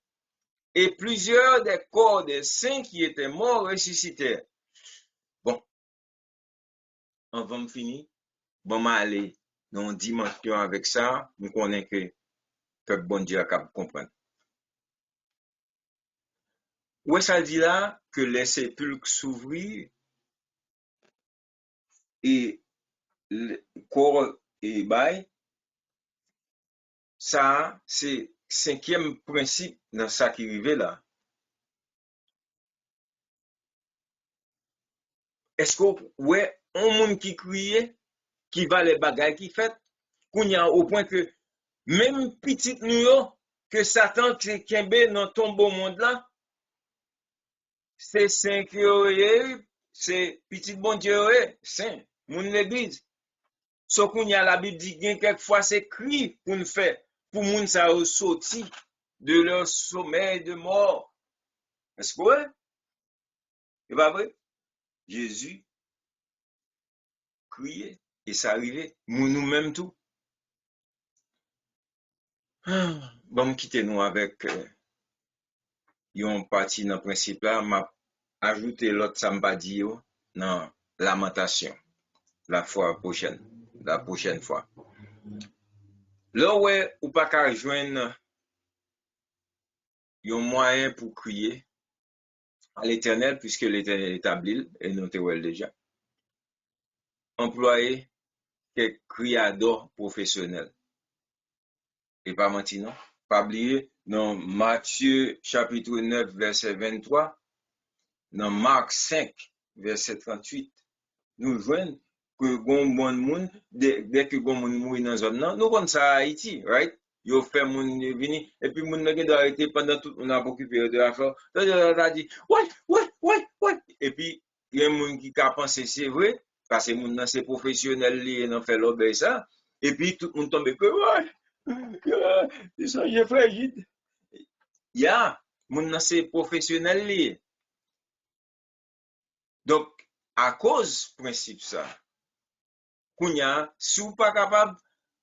et plusieurs des corps des saints qui étaient morts ressuscitèrent. Bon, on va me finir. Bon, m'aller dans une dimension avec ça, nous connaissons que bon Dieu a capable comprendre. Où est-ce ça dit là que les sépulcres s'ouvrirent et le corps et bail? Ça, c'est cinquième principe dans ça qui arrive là. Est-ce que ouais, un monde qui criait, qui va les bagailles qui fait, qu'on y a au point que même petite nous que Satan qui kembe dans ton beau monde là, c'est saint qui c'est petit bon Dieu saint, mon l'église. So qu'on y a la Bible dit quelquefois c'est cri pour nous faire pour moun ça sorti de leur sommeil de mort. Est-ce que ouais? Et pas vrai? Jésus criait et ça arrivait. Nous-mêmes tout. Bon, quittez nous avec yon parti dans principe là, m'a ajouté l'autre samba dit dans lamentation la prochaine fois. Là ouais, ou pas qu'à joindre yon moyen pour crier à l'Éternel puisque l'Éternel établit et nous te déjà. Employer quelques criadors professionnels. Et pas mentir non. Pas oublier dans Matthieu chapitre 9 verset 23, dans Marc 5 verset 38, nous joignent que gon bon moun dès que gon moun mouri dans zone nan, nous comme ça à Haïti, right? Yo fait moun vini et puis moun nan doit arrêter pendant tout on a occupé de l'affaire. Là dit ouais et puis il y a moun qui a pensé c'est vrai parce que moun nan c'est professionnel li nan fait l'obé ça et puis tout moun tombe que ouais ils sont fragile. Ya, moun nan c'est professionnel li. Donc à cause principe ça Kounya, si vous pas capable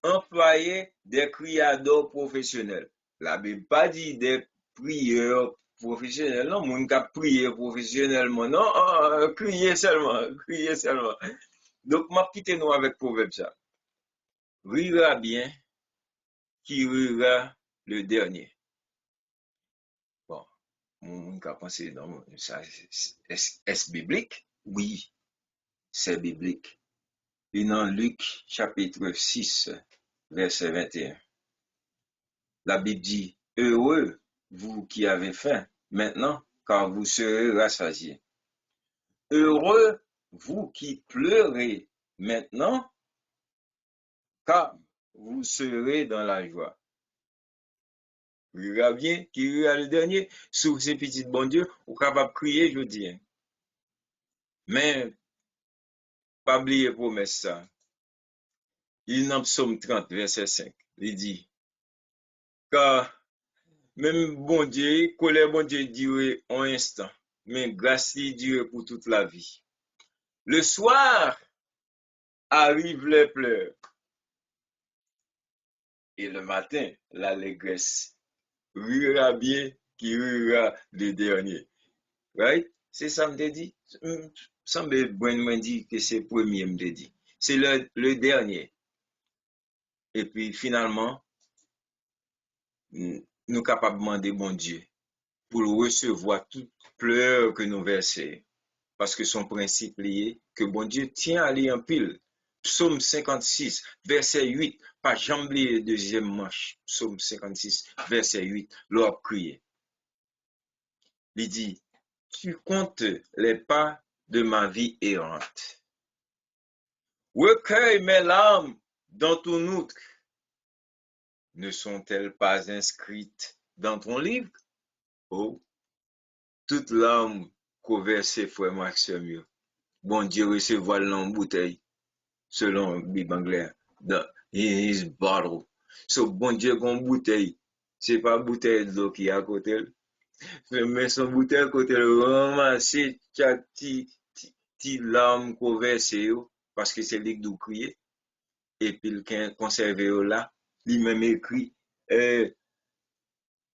d'employer des criadors professionnels. La Bible pas dit des prieurs professionnels, non, moun ka prier professionnellement, non, crier seulement. Donc, m'a quitté nous avec proverbe ça. Rira bien, qui rira le dernier. Bon, moun ka penser, non, ça, est-ce biblique? Oui, c'est biblique. Et dans Luc, chapitre 6, verset 21. La Bible dit, heureux, vous qui avez faim, maintenant, car vous serez rassasiés. Heureux, vous qui pleurez, maintenant, car vous serez dans la joie. Rira bien, qui rira le dernier, sous ces petits bon Dieu, ou capable de crier, je dis. Mais, pas oublier promesse ça. Il dans Psaume 30, verset 5, il dit, car même bon Dieu, colère bon Dieu durer un instant, mais grâce dure pour toute la vie. Le soir arrivent les pleurs et le matin l'allégresse. Rira bien qui rira le dernier. Right? C'est ça me dit. Ça me dit que c'est le premier me dit. C'est le dernier. Et puis finalement, nous capables de demander bon Dieu pour recevoir toute pleurs que nous versons. Parce que son principe lié, que bon Dieu tient à lui en pile. Psaume 56, verset 8, pas jamblier deuxième manche. Psaume 56, verset 8, l'or crié. Il dit, tu comptes les pas de ma vie errante. Recueille mes larmes dans ton outre. Ne sont-elles pas inscrites dans ton livre? Oh, toutes larmes qu'au verset frère Maxime. Bon Dieu recevoir l'en bouteille, selon Bible anglais, dans his bottle. So, bon Dieu, gon bouteille, c'est pas bouteille d'eau qui est à côté. Mais son bouteille à côté, ramasser ti larme qu'on verse, parce que c'est lui qui doit crier. Et puis, le conservé là, lui-même écrit,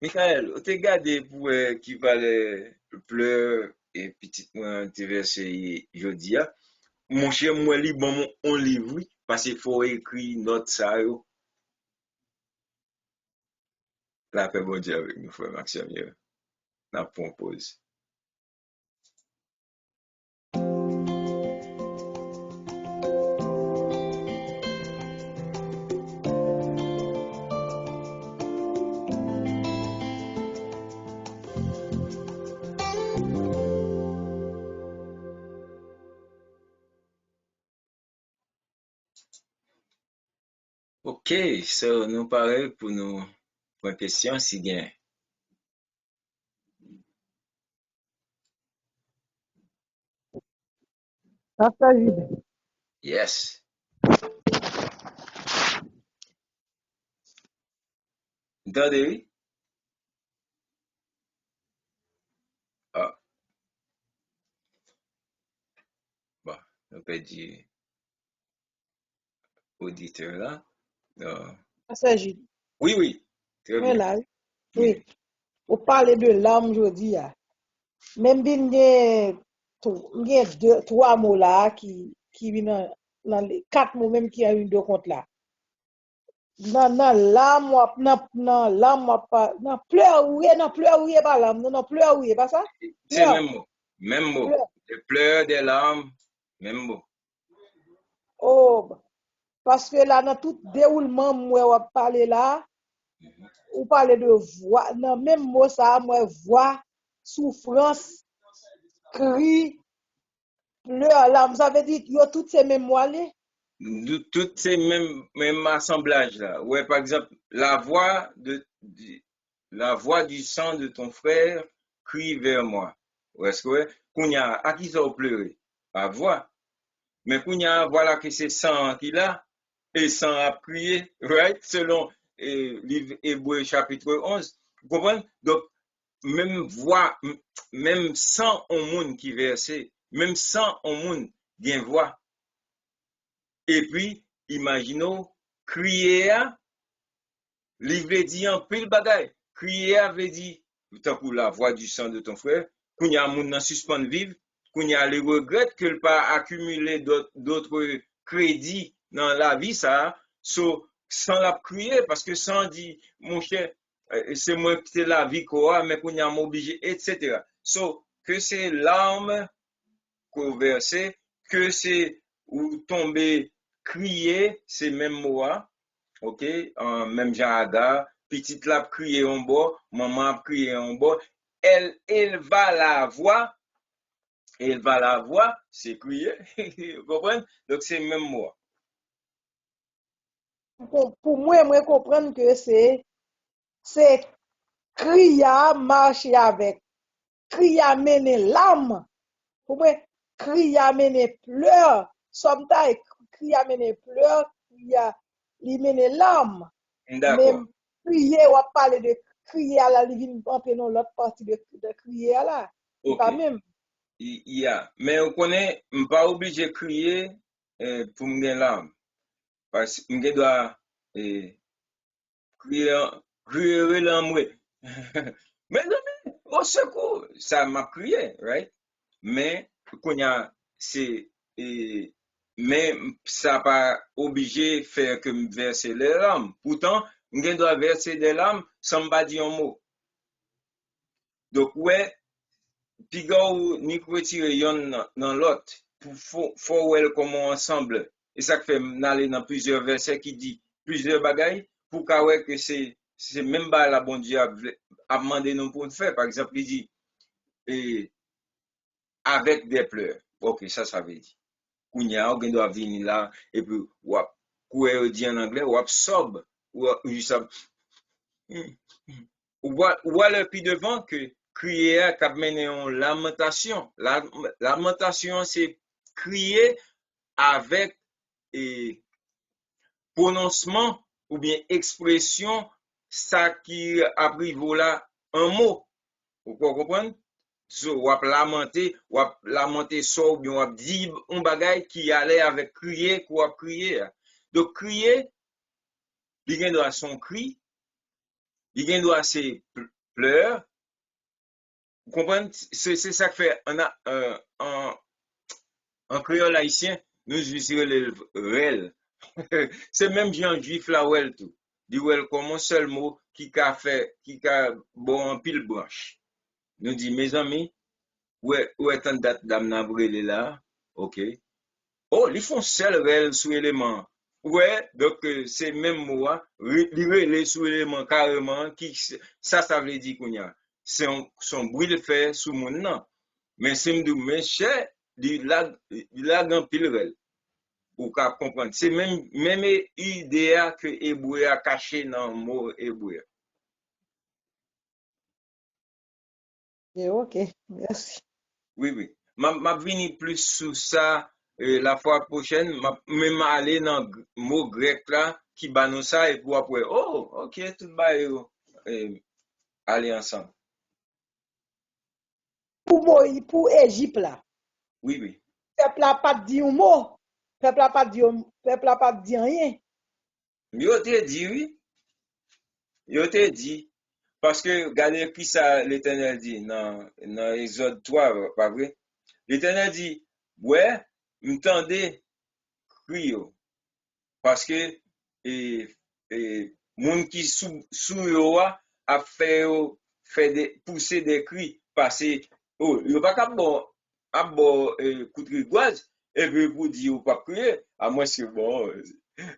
Michael, tu gardé pour qui valait pleur et petit moi te verse jeudi. Mon cher, moi, li bon on livre, parce qu'il faut écrire note ça, yo. La paix, bon Dieu avec nous, frère Maxime, la pause. Ok, so nous parlons pour nous pour question si bien. Pasteur Jude. Yes. Entendez, oui? Ah. on peut dire, auditeur là. Pasteur Jules. Oui, oui, très Mais bien. là, oui, Oui. on parle de l'âme aujourd'hui. Même bien, il y a deux, trois mots là qui viennent dans les quatre mots même qui ont une deux comptes là. Dans l'âme, dans pleurs, oui, pas l'âme, non, pleurs, oui, pas ça? C'est le même Pleurs, mot. Même mot. pleurs. Des pleurs, des larmes, même mot. Oh, parce que là, dans tout déroulement, moi, on parle là, on parle de voix, dans même mot ça, moi, voix, souffrance, cri, pleurs, larmes, ça veut dire, yo, toutes ces mêmes mots là. Toutes ces mêmes assemblages là. Ouais, par exemple, la voix du sang de ton frère crie vers moi. Ou est-ce que, ouais, Kounya, à qui ça a pleuré? À voix. Mais Kounya, voilà que c'est sang qu'il a, et sang a crié, right? Selon livre Hébreu chapitre 11. Vous comprenez? Donc, même voix, même sang au monde qui versait, même sang au monde, bien voix. Et puis, imaginons, crier à, livre dit en pile bagay. Crier avait dit, tant pour la voix du sang de ton frère, qu'on y a un monde suspend vivre, qu'on y a les regrets que le pas accumulé d'autres crédits dans la vie, ça, sans la crier, parce que sans dit, mon cher, c'est moi qui t'ai la vie, quoi, mais qu'on y a m'obligé, etc. Que c'est l'arme qu'on versait, que c'est ou tomber, crier, c'est même moi, ok, même Jean Aga, petite l'a crié en bas, maman a crié en bas, elle va la voir, c'est crier, vous comprenez? Donc c'est même moi. Pour moi, moi comprendre que c'est crier, marcher avec, crier, mener l'âme. Pour moi, crier, mener pleurs. Sometimes, crier, mener pleurs, crier, mener l'âme. D'accord, Même crier, on va parler de crier à la living, en prenant l'autre partie de crier à la. C'est ok, pas même. y a. Mais on connaît, je ne pas obligé de crier pour me gagner l'âme. Parce que je dois crier, crier l'âme, oui. Mais non, au secours, ça m'a crié, right? Mais, qu'on y a, c'est, et, mais ça pas obligé faire que me verser les larmes. Pourtant, je dois verser des larmes sans pas dire un mot. Donc, ouais, piga ou ni retirer yon dans l'autre, faut ouais comment ensemble. Et ça fait aller dans plusieurs versets qui dit plusieurs bagailles pour qu'à ouais que c'est même pas la bon Dieu a demandé nous pour le faire. Par exemple, il dit, et, avec des pleurs. Ok, ça veut dire. Kounya, ou gen doit venir là, et puis, wap, koué dit en anglais, wap sob, ou juste, ou le plus devant que crier à cap mené en lamentation. Lamentation, c'est crier avec et, prononcement ou bien expression, ça qui a pris voilà un mot. Vous comprenez? So, wap lamenter so, ou bien wap di un bagay qui allait avec crier, ou wap crier. Donc, crier, li gen do a son cri, li gen do a ses pleurs. Vous comprenez? C'est ça que fait en créole haïtien, nous utilisons le rel. C'est même Jean juif là, wel tout. Di wel comme un seul mot qui a bon en pile branche. Nous dit, mes amis, où est en date d'amna brûlé là? OK. Oh, ils font seul réel sous élément. Ouais, donc c'est même moi, les sous élément carrément, ça veut dire qu'on y a. C'est son bruit de fer sous mon nom. Mais c'est me dit, mais cher, il a grand pile réel. Ou qu'à comprendre. C'est même idée que hébreu a caché dans le mot hébreu. Ok, merci. Oui, oui. M'a vini plus sur ça la fois prochaine, même aller dans le mot grec là, qui bat nous ça, et puis après, oh, ok, tout va aller ensemble. Pour Moïse, pour Égypte là. Oui, oui. peuple a pas dit un mot. Peuple a pas dit rien. Yo te dit, oui. Yo te dit. Parce que, regardez qui ça l'Éternel dit dans Exode 3, pas vrai? L'Éternel dit, ouais, m'tendez cri yo. Parce que, moun qui sous yo a pousser des cris. Parce que, oh, yo pas qu'à bon, coup de rigouage, et puis pour dire ou pas crier, à moins que bon,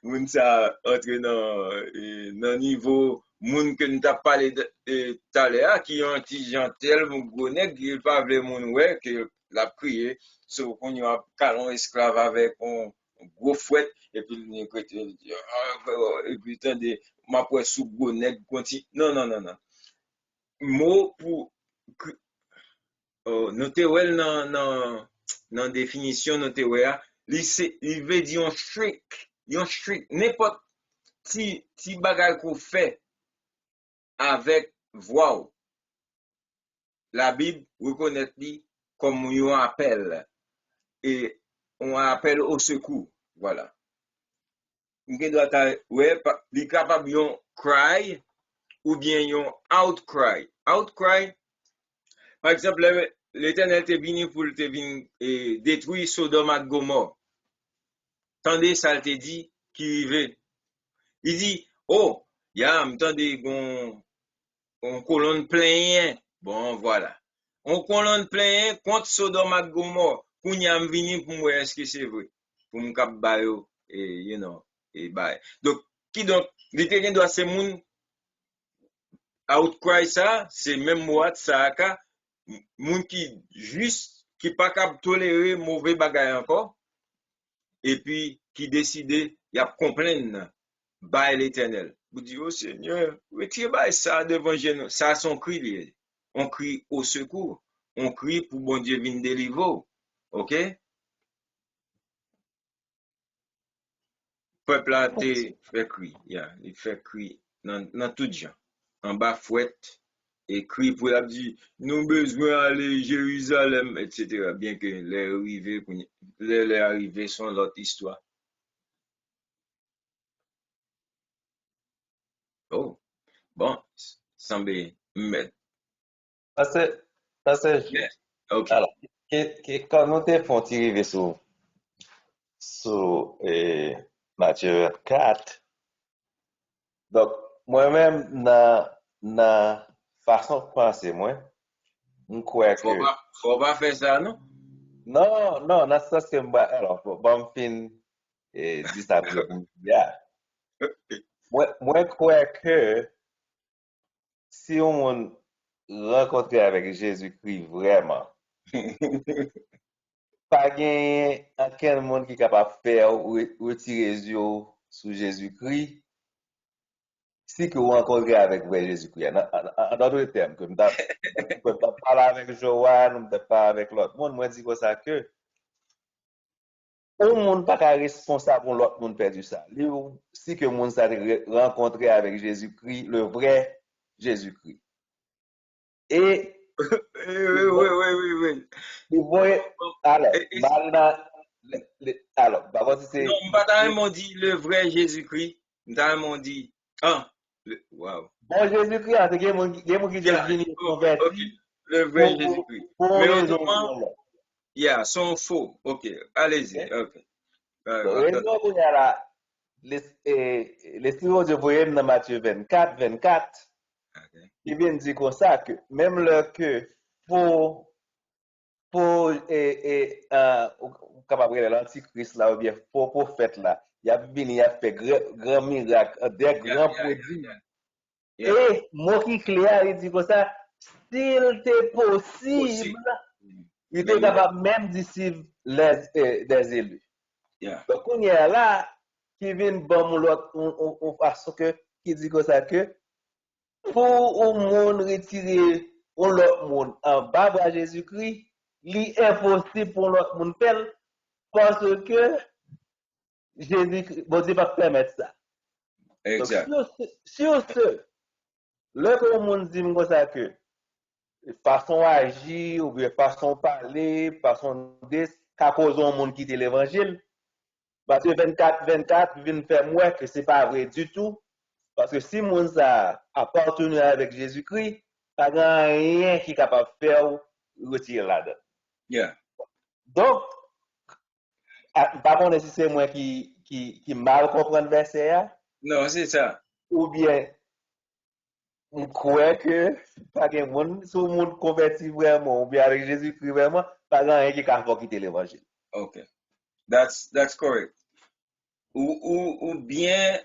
moun ça entre dans niveau moun que nous t'a parlé tout à l'heure qui ont un petit gentil mon gros nèg qui pas veut moun ouais que l'a prié sur qu'on y a calon esclave avec un gros fouet et puis et puis attendez m'a pour sous gros nèg continue non mot pour noter ouais dans définition noter ouais il veut dire un shriek n'importe si bagay qu'on fait avec voix, la Bible reconnaît comme un appel et on appelle au secours. Voilà. Il doit être capable de cry ou bien un outcry. Outcry, par exemple, l'Éternel est venu pour te venir détruire Sodome et Gomorrhe. Tandis ça te dit qui veut. Il dit, oh, m'tendez on colonne plein. Bon, voilà. On colonne plein contre Sodome et Gomorrhe. Pour y am vini pour moi, est-ce que c'est vrai? Pour me cap bayo, et, et bay. Donc, l'Éternel doit se moun outcry ça, c'est même moi, ça, moun qui juste, qui pas cap tolérer mauvais bagay encore, et puis, qui décide, y a complaindre, by l'Éternel. Vous dites, oh Seigneur, retirez ça devant nous. Ça, son cri, on crie au secours. On crie pour bon Dieu vienne délivrer. OK? Peuple là, fait cri. Il fait cri dans tout gens. En bas, fouette. Et cri pour la dire, nous besoin aller Jérusalem, etc. Bien que les arrivées sont l'autre histoire. Oh, bon, semble mettre. Ça c'est juste. OK. Alors, quand nous te font tirer sur Matthieu 4, donc moi-même dans façon de penser moi, je crois que Faut pas faire ça, non? non, dans ce sens que alors bon fin dit ça pour le dire. Moi crois que si on rencontre avec Jésus-Christ vraiment, pas gagné aucun monde qui est capable de faire ou retirer les yeux sur Jésus-Christ si que vous rencontrez avec vrai Jésus-Christ. En d'autres termes, que nous ne pouvons pas parler avec Joanne, nous ne pouvons pas avec l'autre monde. Moi, je dis comme ça que un monde pas responsable pour l'autre monde perdu ça. Si que monde ça rencontré avec Jésus-Christ, le vrai Jésus-Christ. Et oui. vous voyez, alors, alors, c'est. Non, pas m'ont dit le vrai Jésus-Christ. M'ont dit, wow. Bon, Jésus-Christ, c'est qu'il y a des qui deviennent convertis. Le vrai Jésus-Christ. Mais autrement, sont faux. OK, allez-y. OK. Raison qu'on y a là, les stylos de voyage dans Matthieu 24, il vient dire comme ça que même le que pour capable de l'antichrist là ou bien pour prophète là, il a venu, il a fait grand miracle, des grands produits. Et mot qui clair, il dit comme ça, s'il était possible, il était capable même d'ici des élus. Donc, on y a là, qui vient bon l'autre, on façon que, qui dit comme ça que, pour au monde retirer l'autre monde en bas de Jésus-Christ, il est impossible pour l'autre monde faire, parce que Jésus-Christ, bon Dieu va permettre ça. Exact. Donc, sur ce, là que le monde dit comme ça que, façon agir, ou bien façon parler, façon qu'à cause d'un monde quitter l'évangile. Parce que 24 vient faire moi que c'est pas vrai du tout. Parce que si moun ça appartenu avec Jésus-Christ, pas grand rien qui est capable de faire retirer là-dedans. Yeah. Donc, par contre, si c'est moi qui mal comprend le verset, Non, c'est ça. ou bien, on croit que pas de monde, si le monde converti vraiment, ou bien avec Jésus-Christ vraiment, pas grand rien qui est capable de quitter l'évangile. Okay. That's correct. Ou bien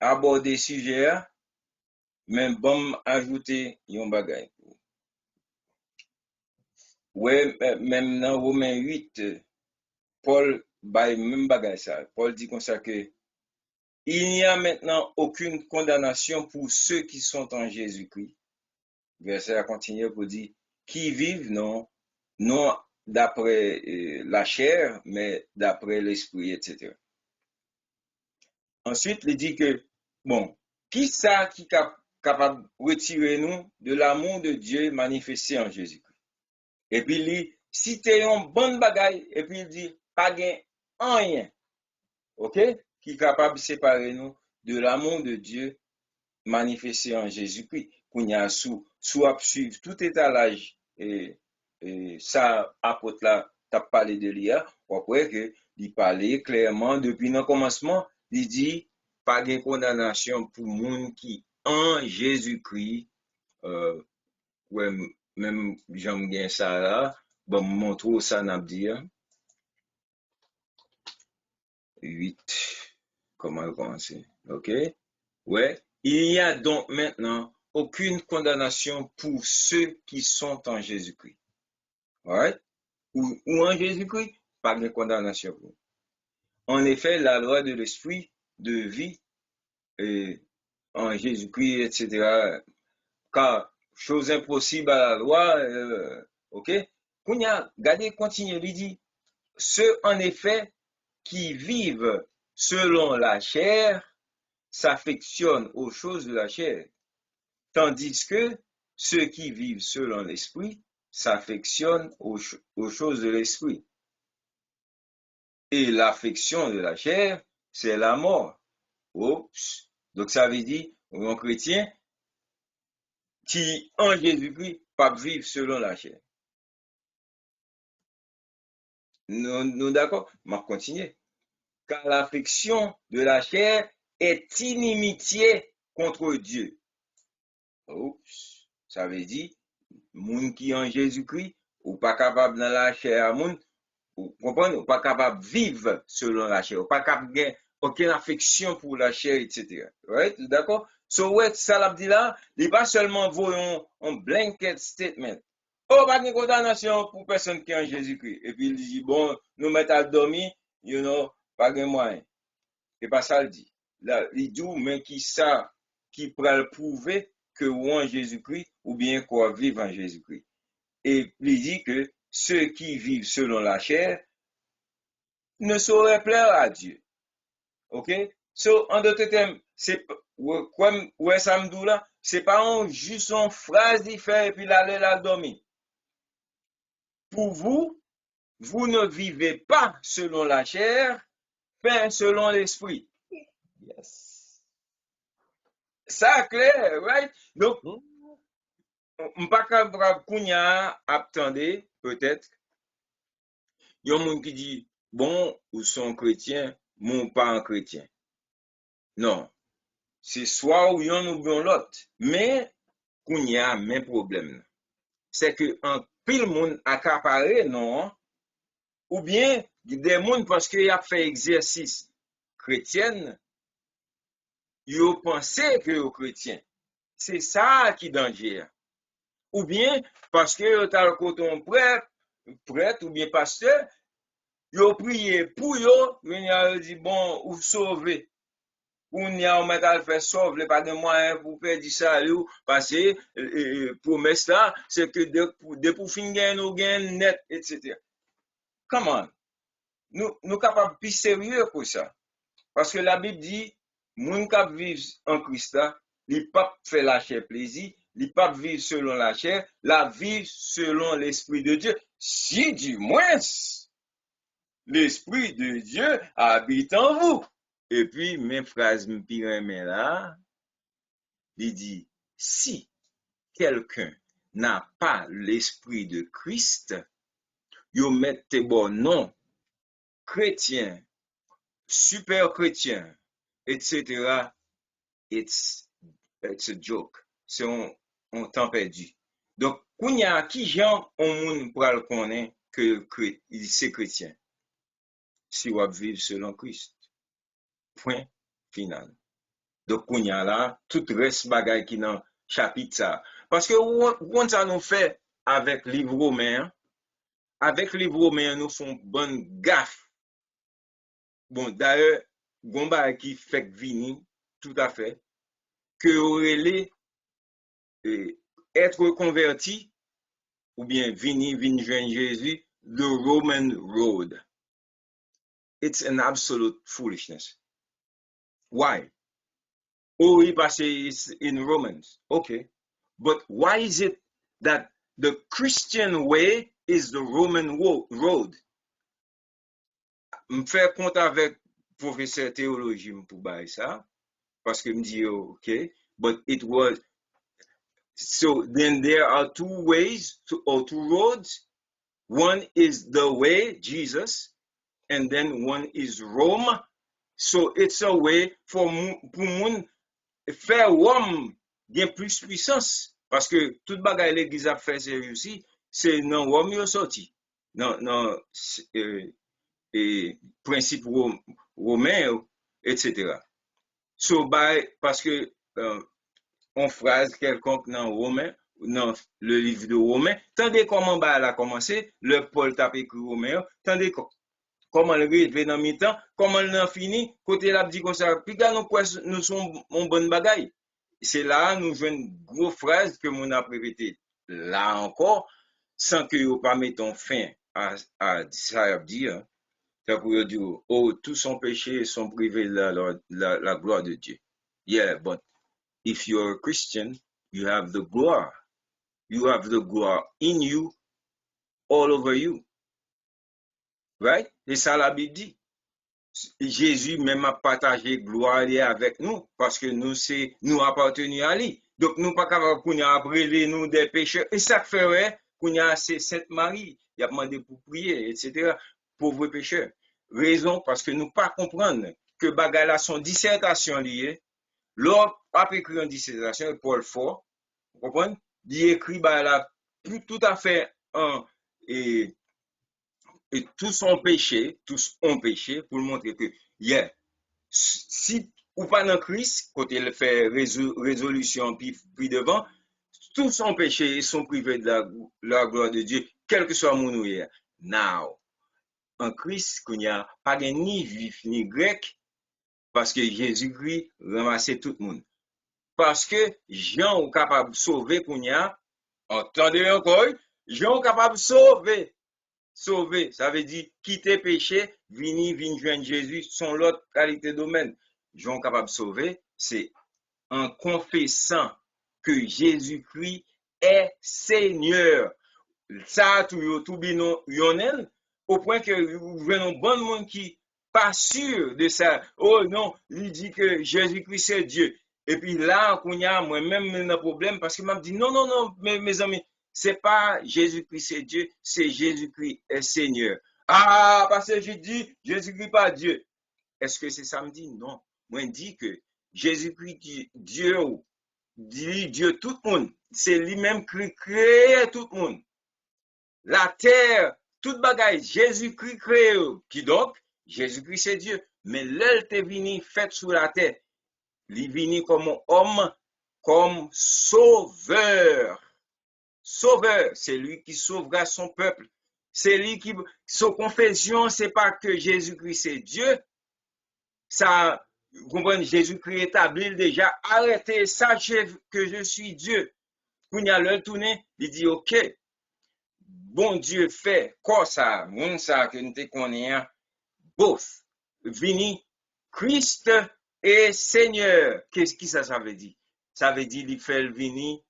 aborder sujet, mais bon ajouter yon bagay. Ouais, même dans Romains 8, Paul bay même bagay ça. Paul dit comme ça que il n'y a maintenant aucune condamnation pour ceux qui sont en Jésus-Christ. Verset à continuer pour dire qui vivent non d'après la chair, mais d'après l'esprit, etc. Ensuite, il dit que, bon, qui ça qui est capable de retirer nous de l'amour de Dieu manifesté en Jésus-Christ? Et puis, il cite un bon bagaille, et puis il dit, pas gain rien, ok, qui est capable de séparer nous de l'amour de Dieu manifesté en Jésus-Christ. Qu'on y a sous à suivre tout étalage, et ça, apôtre là, t'as parlé de l'IA, on croit que, il parlait clairement depuis le commencement, il dit, pas de condamnation pour monde qui en Jésus-Christ, ouais, même j'aime bien ça là, bon, montre ça n'a dire. 8, comment commencer, ok? Ouais, il n'y a donc maintenant aucune condamnation pour ceux qui sont en Jésus-Christ. Alright? Ou en Jésus-Christ, pas de condamnation pour eux. En effet, la loi de l'esprit de vie en Jésus-Christ, etc. Car chose impossible à la loi, ok? Kounya, regardez, continue, il dit, ceux en effet qui vivent selon la chair s'affectionnent aux choses de la chair, tandis que ceux qui vivent selon l'esprit s'affectionnent aux choses de l'esprit. Et l'affection de la chair, c'est la mort. Oups. Donc ça veut dire, un chrétien qui, en Jésus-Christ, pas vivre selon la chair. Nous d'accord? On va continuer. Car l'affection de la chair est inimitié contre Dieu. Oups. Ça veut dire, moun qui en Jésus-Christ, ou pas capable dans la chair, moun, vous comprenez, ou pas capable de vivre selon la chair, ou pas capable de gagner aucune affection pour la chair, etc. Right? D'accord? So, ouais, ça l'a dit là, il pas seulement voyons un blanket statement. Oh, pas de condamnation pour personne qui est en Jésus-Christ. Et puis il dit, bon, nous mettons à dormir, pas de moyen. Et pas ça le dit. Là, il dit, mais qui ça, qui pourra le prouver que ou en Jésus-Christ, ou bien qu'on vive en Jésus-Christ. Et il dit que ceux qui vivent selon la chair ne sauraient plaire à Dieu. OK? So, en d'autres termes, c'est comme ouais, samedi là, c'est pas juste une phrase d'y faire et puis l'aller là dormir. Pour vous, vous ne vivez pas selon la chair, mais selon l'esprit. Yes. Ça clair, right? Donc, on pas capable kounya attendez peut-être. Il y a un monde qui dit bon, ou sont chrétiens, mon pas un chrétien. Non. C'est soit ou yon ou bien l'autre. Mais kounya même problème. C'est que un pile monde accaparé non ou bien des monde parce qu'il a fait exercice chrétien, yo pensé que yo chrétien. C'est ça qui est danger. Ou bien parce que yo t'as le coton prêtre ou bien pasteur, yo prié pour yo, yo dit bon ou sauver. Ou n'y a mettre à faire sauver pas de moyens pour faire du salut parce que promesse là c'est que de pour finir nous gain net etc. Comment nous capables plus sérieux pour ça parce que la Bible dit moun k'ap vivre en Christ là, il pas fait la chair plaisir, il pas vivre selon la chair, la vivre selon l'esprit de Dieu. Si du moins l'Esprit de Dieu habite en vous. Et puis, mes phrases me pirent là, il dit, si quelqu'un n'a pas l'Esprit de Christ, yo mette bon non, chrétien, super chrétien, etc., it's a joke. C'est un temps perdu. Donc, kounya qui jan on moun pral konnen que c'est chrétien? Si wap vive selon Christ. Point final. Donc, kounya là, tout reste bagay qui nan chapitre ça. Parce que, on ça nous fait avec livre romain, nous font bonne gaffe. Bon, d'ailleurs, gomba qui fait vini, tout à fait, que aurait être converti, ou bien vini joindre Jésus, the Roman road. It's an absolute foolishness. Why? Oh, oui, parce que it's in Romans. Okay. But why is it that the Christian way is the Roman road? Me faire compte avec professeur théologie pour bailler ça, parce que me dit, okay, but it was, so then there are two ways, or two roads. One is the way, Jesus, and then one is Rome. So it's a way pour moun faire Rome gen plus puissance. Parce que tout bagay l'église a fait c'est réussi, c'est non Rome yo sorti. Non, principe romain, etc. So, parce que on phrase quelconque dans Romain, dans le livre de Romain, tandis comment elle a commencé, le Paul t'a écrit Romain, tandis comment le arrive dans mi-temps, comment il a fini, côté l'a dit comme ça, puis nous quoi nous sommes en bonne bagaille. C'est là nous jouons une grosse phrase que mon a répété là encore, sans que vous pas mettons fin à ça dire. C'est pour dire, oh, tous sont péchés sont privés de la gloire de Dieu. Yeah, but if you're a Christian, you have the gloire. You have the gloire in you, all over you. Right? Et ça la Bible dit. Jésus même a partagé gloire avec nous parce que nous appartenons à lui. Donc nous pas capable qu'on a brûlé nous des pécheurs. Et ça ferait qu'on a c'est Sainte Marie, il a demandé pour prier, etc. Pauvres pécheurs. Raison parce que nous pas comprendre que bagala son dissertation liée. L'autre a écrit une dissertation, Paul Fort, vous comprenez? Il écrit là tout à fait et tous ont péché pour montrer que yeah, si ou pas dans Christ, quand il fait résolution puis devant, tous ont péché et sont privés de la gloire de Dieu, quel que soit mon ouïe. Now, en Christ, qu'il n'y a pas ni juif ni grec, parce que Jésus-Christ ramassait tout le monde. Parce que Jean est capable de sauver qu'on y a, entendez encore, Jean est capable de sauver, ça veut dire quitter péché, venir joindre Jésus, son l'autre qualité domaine. Jean est capable de sauver, c'est en confessant que Jésus-Christ est Seigneur. Ça, tout bien yonel, au point que vous voyez un bon monde qui pas sûr de ça. Oh non, il dit que Jésus-Christ c'est Dieu. Et puis là, qu'on y a moi-même un problème parce que m'a dit non, mes amis, c'est pas Jésus-Christ c'est Dieu, c'est Jésus-Christ est Seigneur. Ah, parce que je dis Jésus-Christ pas Dieu. Est-ce que c'est samedi? Non. Moi, je dis que Jésus-Christ Dieu, Dieu tout le monde. C'est lui-même qui crée tout le monde. La terre, toute bagaille, Jésus-Christ créé. Qui donc? Jésus-Christ c'est Dieu. Mais l'elle t'est venu fait sur la terre. Il est venu comme homme, comme sauveur. Sauveur, c'est lui qui sauvera son peuple. C'est lui qui, son confession, c'est pas que Jésus-Christ c'est Dieu. Ça, vous comprenez, Jésus-Christ établit déjà, arrêtez, sachez que je suis Dieu. Quand il y a l'heure tourné, il dit, ok, bon Dieu fait, quoi ça, mon ça que nous te connaissons, both, vini, Christ et Seigneur. Qu'est-ce que ça veut dire? Ça veut dire, il fait le vini,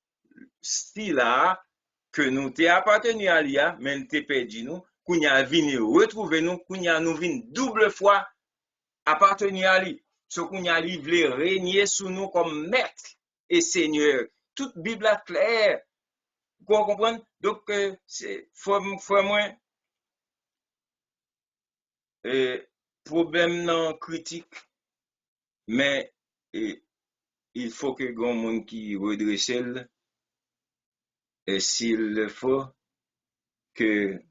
si là, que nous t'es appartenu à l'IA, mais nous t'es perdu nous, kounya vini retrouver nous, kounya nous vin double fois appartenir à lui. Ce kounya li vle régner sous nous comme maître et seigneur. Toute Bible est claire. Vous comprenez? Donc, c'est faut moi problème non critique, mais il faut que grand monde qui redresse et s'il le faut que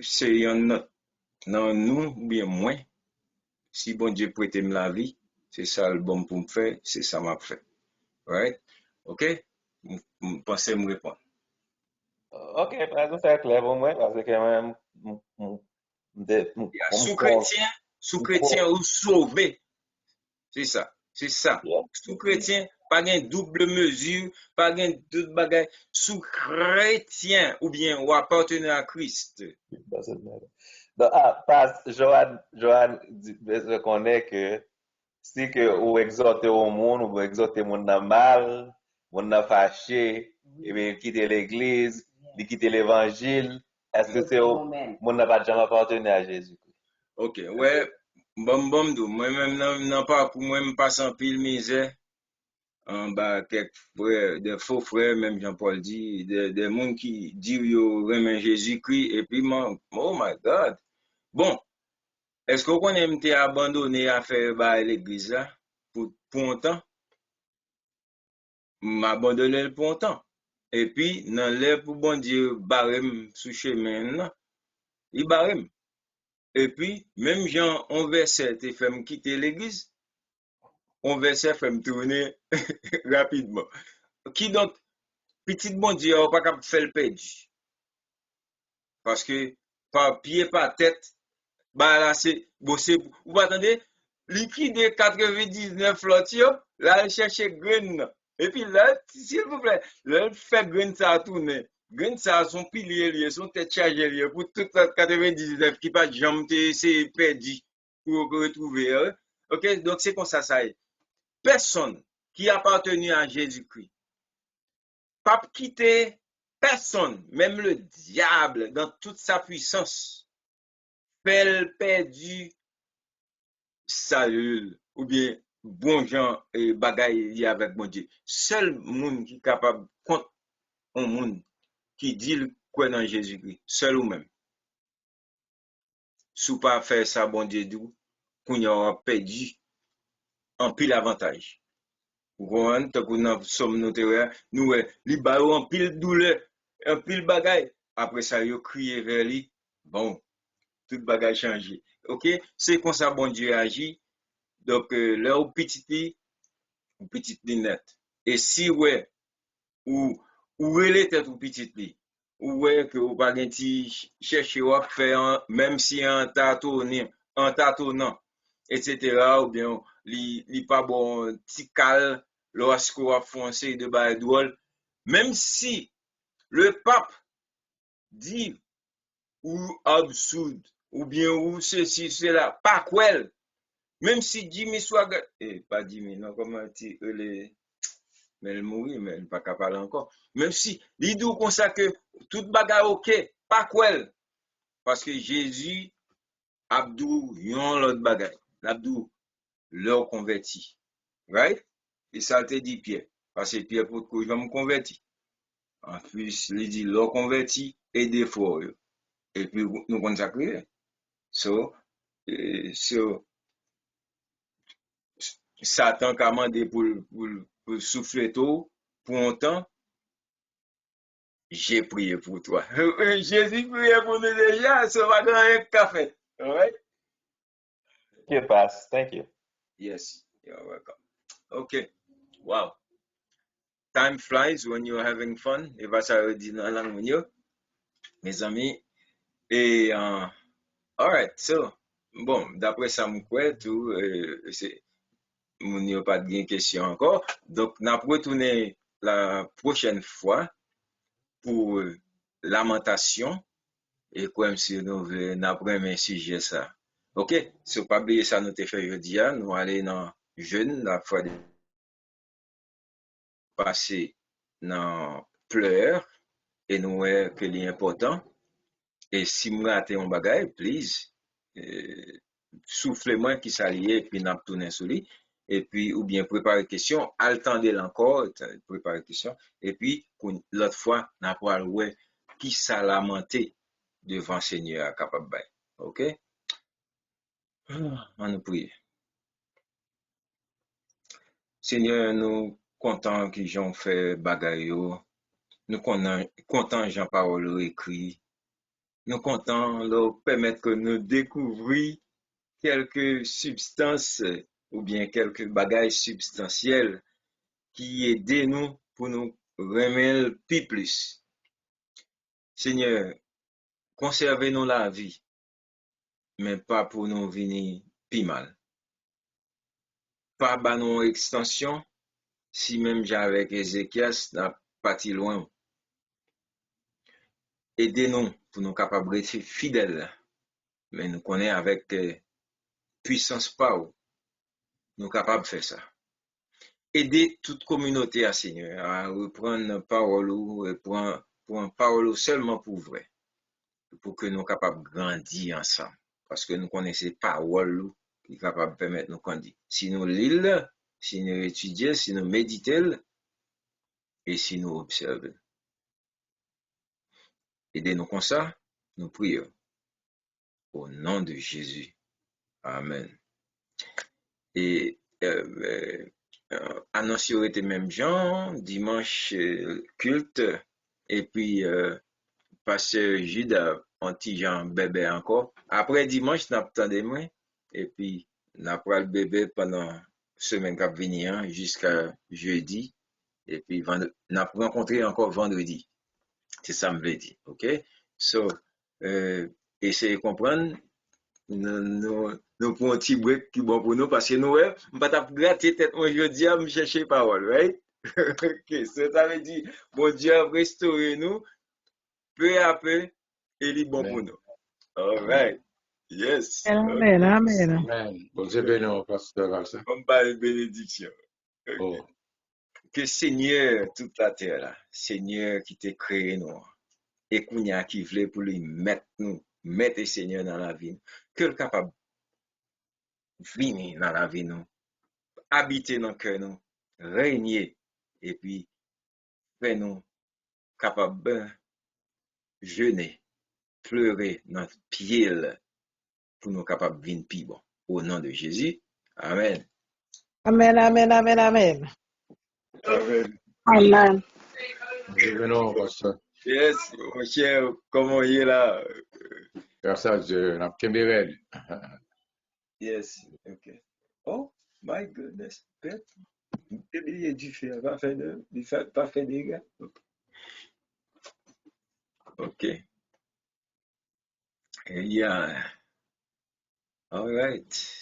c'est un autre dans nous ou bien moi, si bon Dieu prête me la vie, c'est ça le bon pour me faire, c'est ça m'a fait. Right? OK? Pensez me répondre. Ok, prezou fè klè pou mwen, parce que mwen Sous chrétien ou sauvé. C'est ça. C'est ça. Yeah. Sous chrétien, pas de double mesure, pas de double bagage. Sous chrétien ou bien ou appartenir à Christ. Donc, pas, Joanne reconnaît que si que ou exhorter au monde, ou exhorter monde dans mal, monde dans fâché, et bien quitter l'église, de quitter l'évangile, est-ce que c'est au monde n'a pas jamais appartenir à Jésus? Ok, ouais, bon, moi-même, non pas pour moi, me passe en pile misère. En bas, quelques frères, des faux frères, même Jean-Paul dit, des gens qui disent yo remen Jésus-Christ, et puis, oh my God. Bon, est-ce qu'on aime été abandonné à faire l'église là, pour un temps? M'abandonner pour un temps. Et puis, dans l'air pour bon Dieu, barème sous chemin, il barème. Et puis, même Jean, on verset, et fait me quitter l'église, on verset, fait me tourner rapidement. Qui donc, petit bon Dieu, on pas capable faire le perdu. Parce que, par pied, par tête, bah là, c'est, bon, c'est, vous attendez, liquide 99 flottio, là, il cherche graine. Et puis là, s'il vous plaît, là, il fait graine ça tourner. Graine ça, son pilier lié, son tête chargée lié, pour toute la 99 qui pas jamais c'est perdu pour retrouver. Hein? Ok, donc c'est comme ça est. Personne qui appartenu à Jésus-Christ, pas quitter personne, même le diable, dans toute sa puissance, fait perdu salut ou bien bon gens et bagaille avec bon Dieu. Seul monde qui est capable contre un monde qui dit quoi dans Jésus-Christ, seul ou même. Si pas faire ça, bon Dieu dit qu'on y aura perdu en pile avantage. Vous comprenez? Tant que nous sommes notaires, nous, li ba en pile douleur, en pile bagaille. Après ça, yo crié vers lui. Bon, tout bagaille changé. OK? C'est comme ça, bon Dieu agit. Donc, là, au petit net. Et si, ouais, ou relè tête ou petit li, ou ouais, que ou pas gen ti chercher ou faire, même si en tâtonnant, etc., ou bien, li pas bon, ti cal, lorsque ou a foncé de bail drôle, même si le pape dit ou absurde, ou bien ou ceci, cela, pas quoi, même si Jimmy Swaggart, pas Jimmy, non, comment tu les, mais elle mourit, mais elle n'est pas capable encore. Même si, il dit comme ça que toute bagarre ok, pas quoi. Parce que Jésus, Abdou, yon l'autre bagaille. L'Abdou, leur converti. Right? Et ça te dit Pierre. Parce que Pierre, pour que je me converti. En plus, il dit leur converti et des fois. Et puis, nous consacrer. So, Satan a demandé pour souffler tout, pour un temps. J'ai prié pour toi. Jésus prié pour nous déjà, ça va gagner un café. All right? Thank you, Pass. Thank you. Yes, you're welcome. Okay. Wow. Time flies when you're having fun. Et va ça dit dans la langue, mes amis. Et, alright, so, bon, d'après ça, mon quoi, tout, c'est, mon n'y a pas de question encore. Donc, n'a retourné la prochaine fois pour lamentation. Et comme si nous n'apprenons un sujet ça. Ok? Si vous pas oublier ça, nous te fait jeudi, nous allons dans jeûne, la fois de passer dans pleurs et nous voyons que l'important. Et si je rate un bagage, please, soufflez-moi qui s'allie et puis n'a tourné sur lui. Et puis, ou bien préparer question, attendez encore, préparer question. Et puis, l'autre fois, n'a pas ouais, qui ça lamenté devant le Seigneur capable de. OK? On nous prie. Seigneur, nous contents qu'ils j'ont fait bagay yo. Nous contents Jean parole écrit. Nous contents leur permettre que nous découvrions quelques substances ou bien quelques bagages substantiels qui aident nous pour nous remettre plus. Seigneur, conservez-nous la vie, mais pas pour nous venir plus mal. Pas ban nous extension, si même j'avec Ézéchias n'a pas si loin. Aidez-nous pour nous capables de rester fidèles, mais nous connaissons avec puissance power, nous capables de faire ça. Aider toute communauté à Seigneur à reprendre parole ou reprendre parole seulement pour vrai, pour que nous soyons capables de grandir ensemble. Parce que nous connaissons parole qui est capable de permettre nous grandir. Si nous lisons, si nous étudions, si nous méditons et si nous observons. Aidez-nous comme ça, nous prions. Au nom de Jésus. Amen. Et annonce était même gens, dimanche culte, et puis pasteur Jude anti-Jean bébé encore. Après dimanche, n'a pas de moins, et puis n'a pas le bébé pendant semaine qui venir jusqu'à jeudi, et puis n'a pas rencontré encore vendredi. C'est ça me veut dire, ok? So, essayez de comprendre. Nous prenons un petit break qui est bon pour nous parce que nous, on ne va pas gratter tête aujourd'hui à me chercher parole, right? Ok, ça veut dire, bon Dieu a restauré nous peu à peu et il est bon pour nous. All right. Yes. Amen, amen. Amen. Bon Dieu béni, pasteur Valsa. On parle de bénédiction. Okay. Oh. Que Seigneur, toute la terre là, Seigneur qui t'a créé nous, et qu'on y a qui voulait pour lui mettre nous, mettre Seigneur dans la vie, que le capable venir dans la vie nous, habiter dans le cœur nous, régner, et puis faire nous capables de jeûner, pleurer dans notre pied pour nous capables de venir plus bon. Au nom de Jésus. Amen. Amen, amen, amen, amen. Amen. Amen. Bon Dieu béni, pasteur. Yes, mon cher, comment il est là? Grâce à Dieu, n'a pas de Yes, ok. Oh, my goodness. Il est du fait, pas fait de dégâts. Ok. Yeah. All right.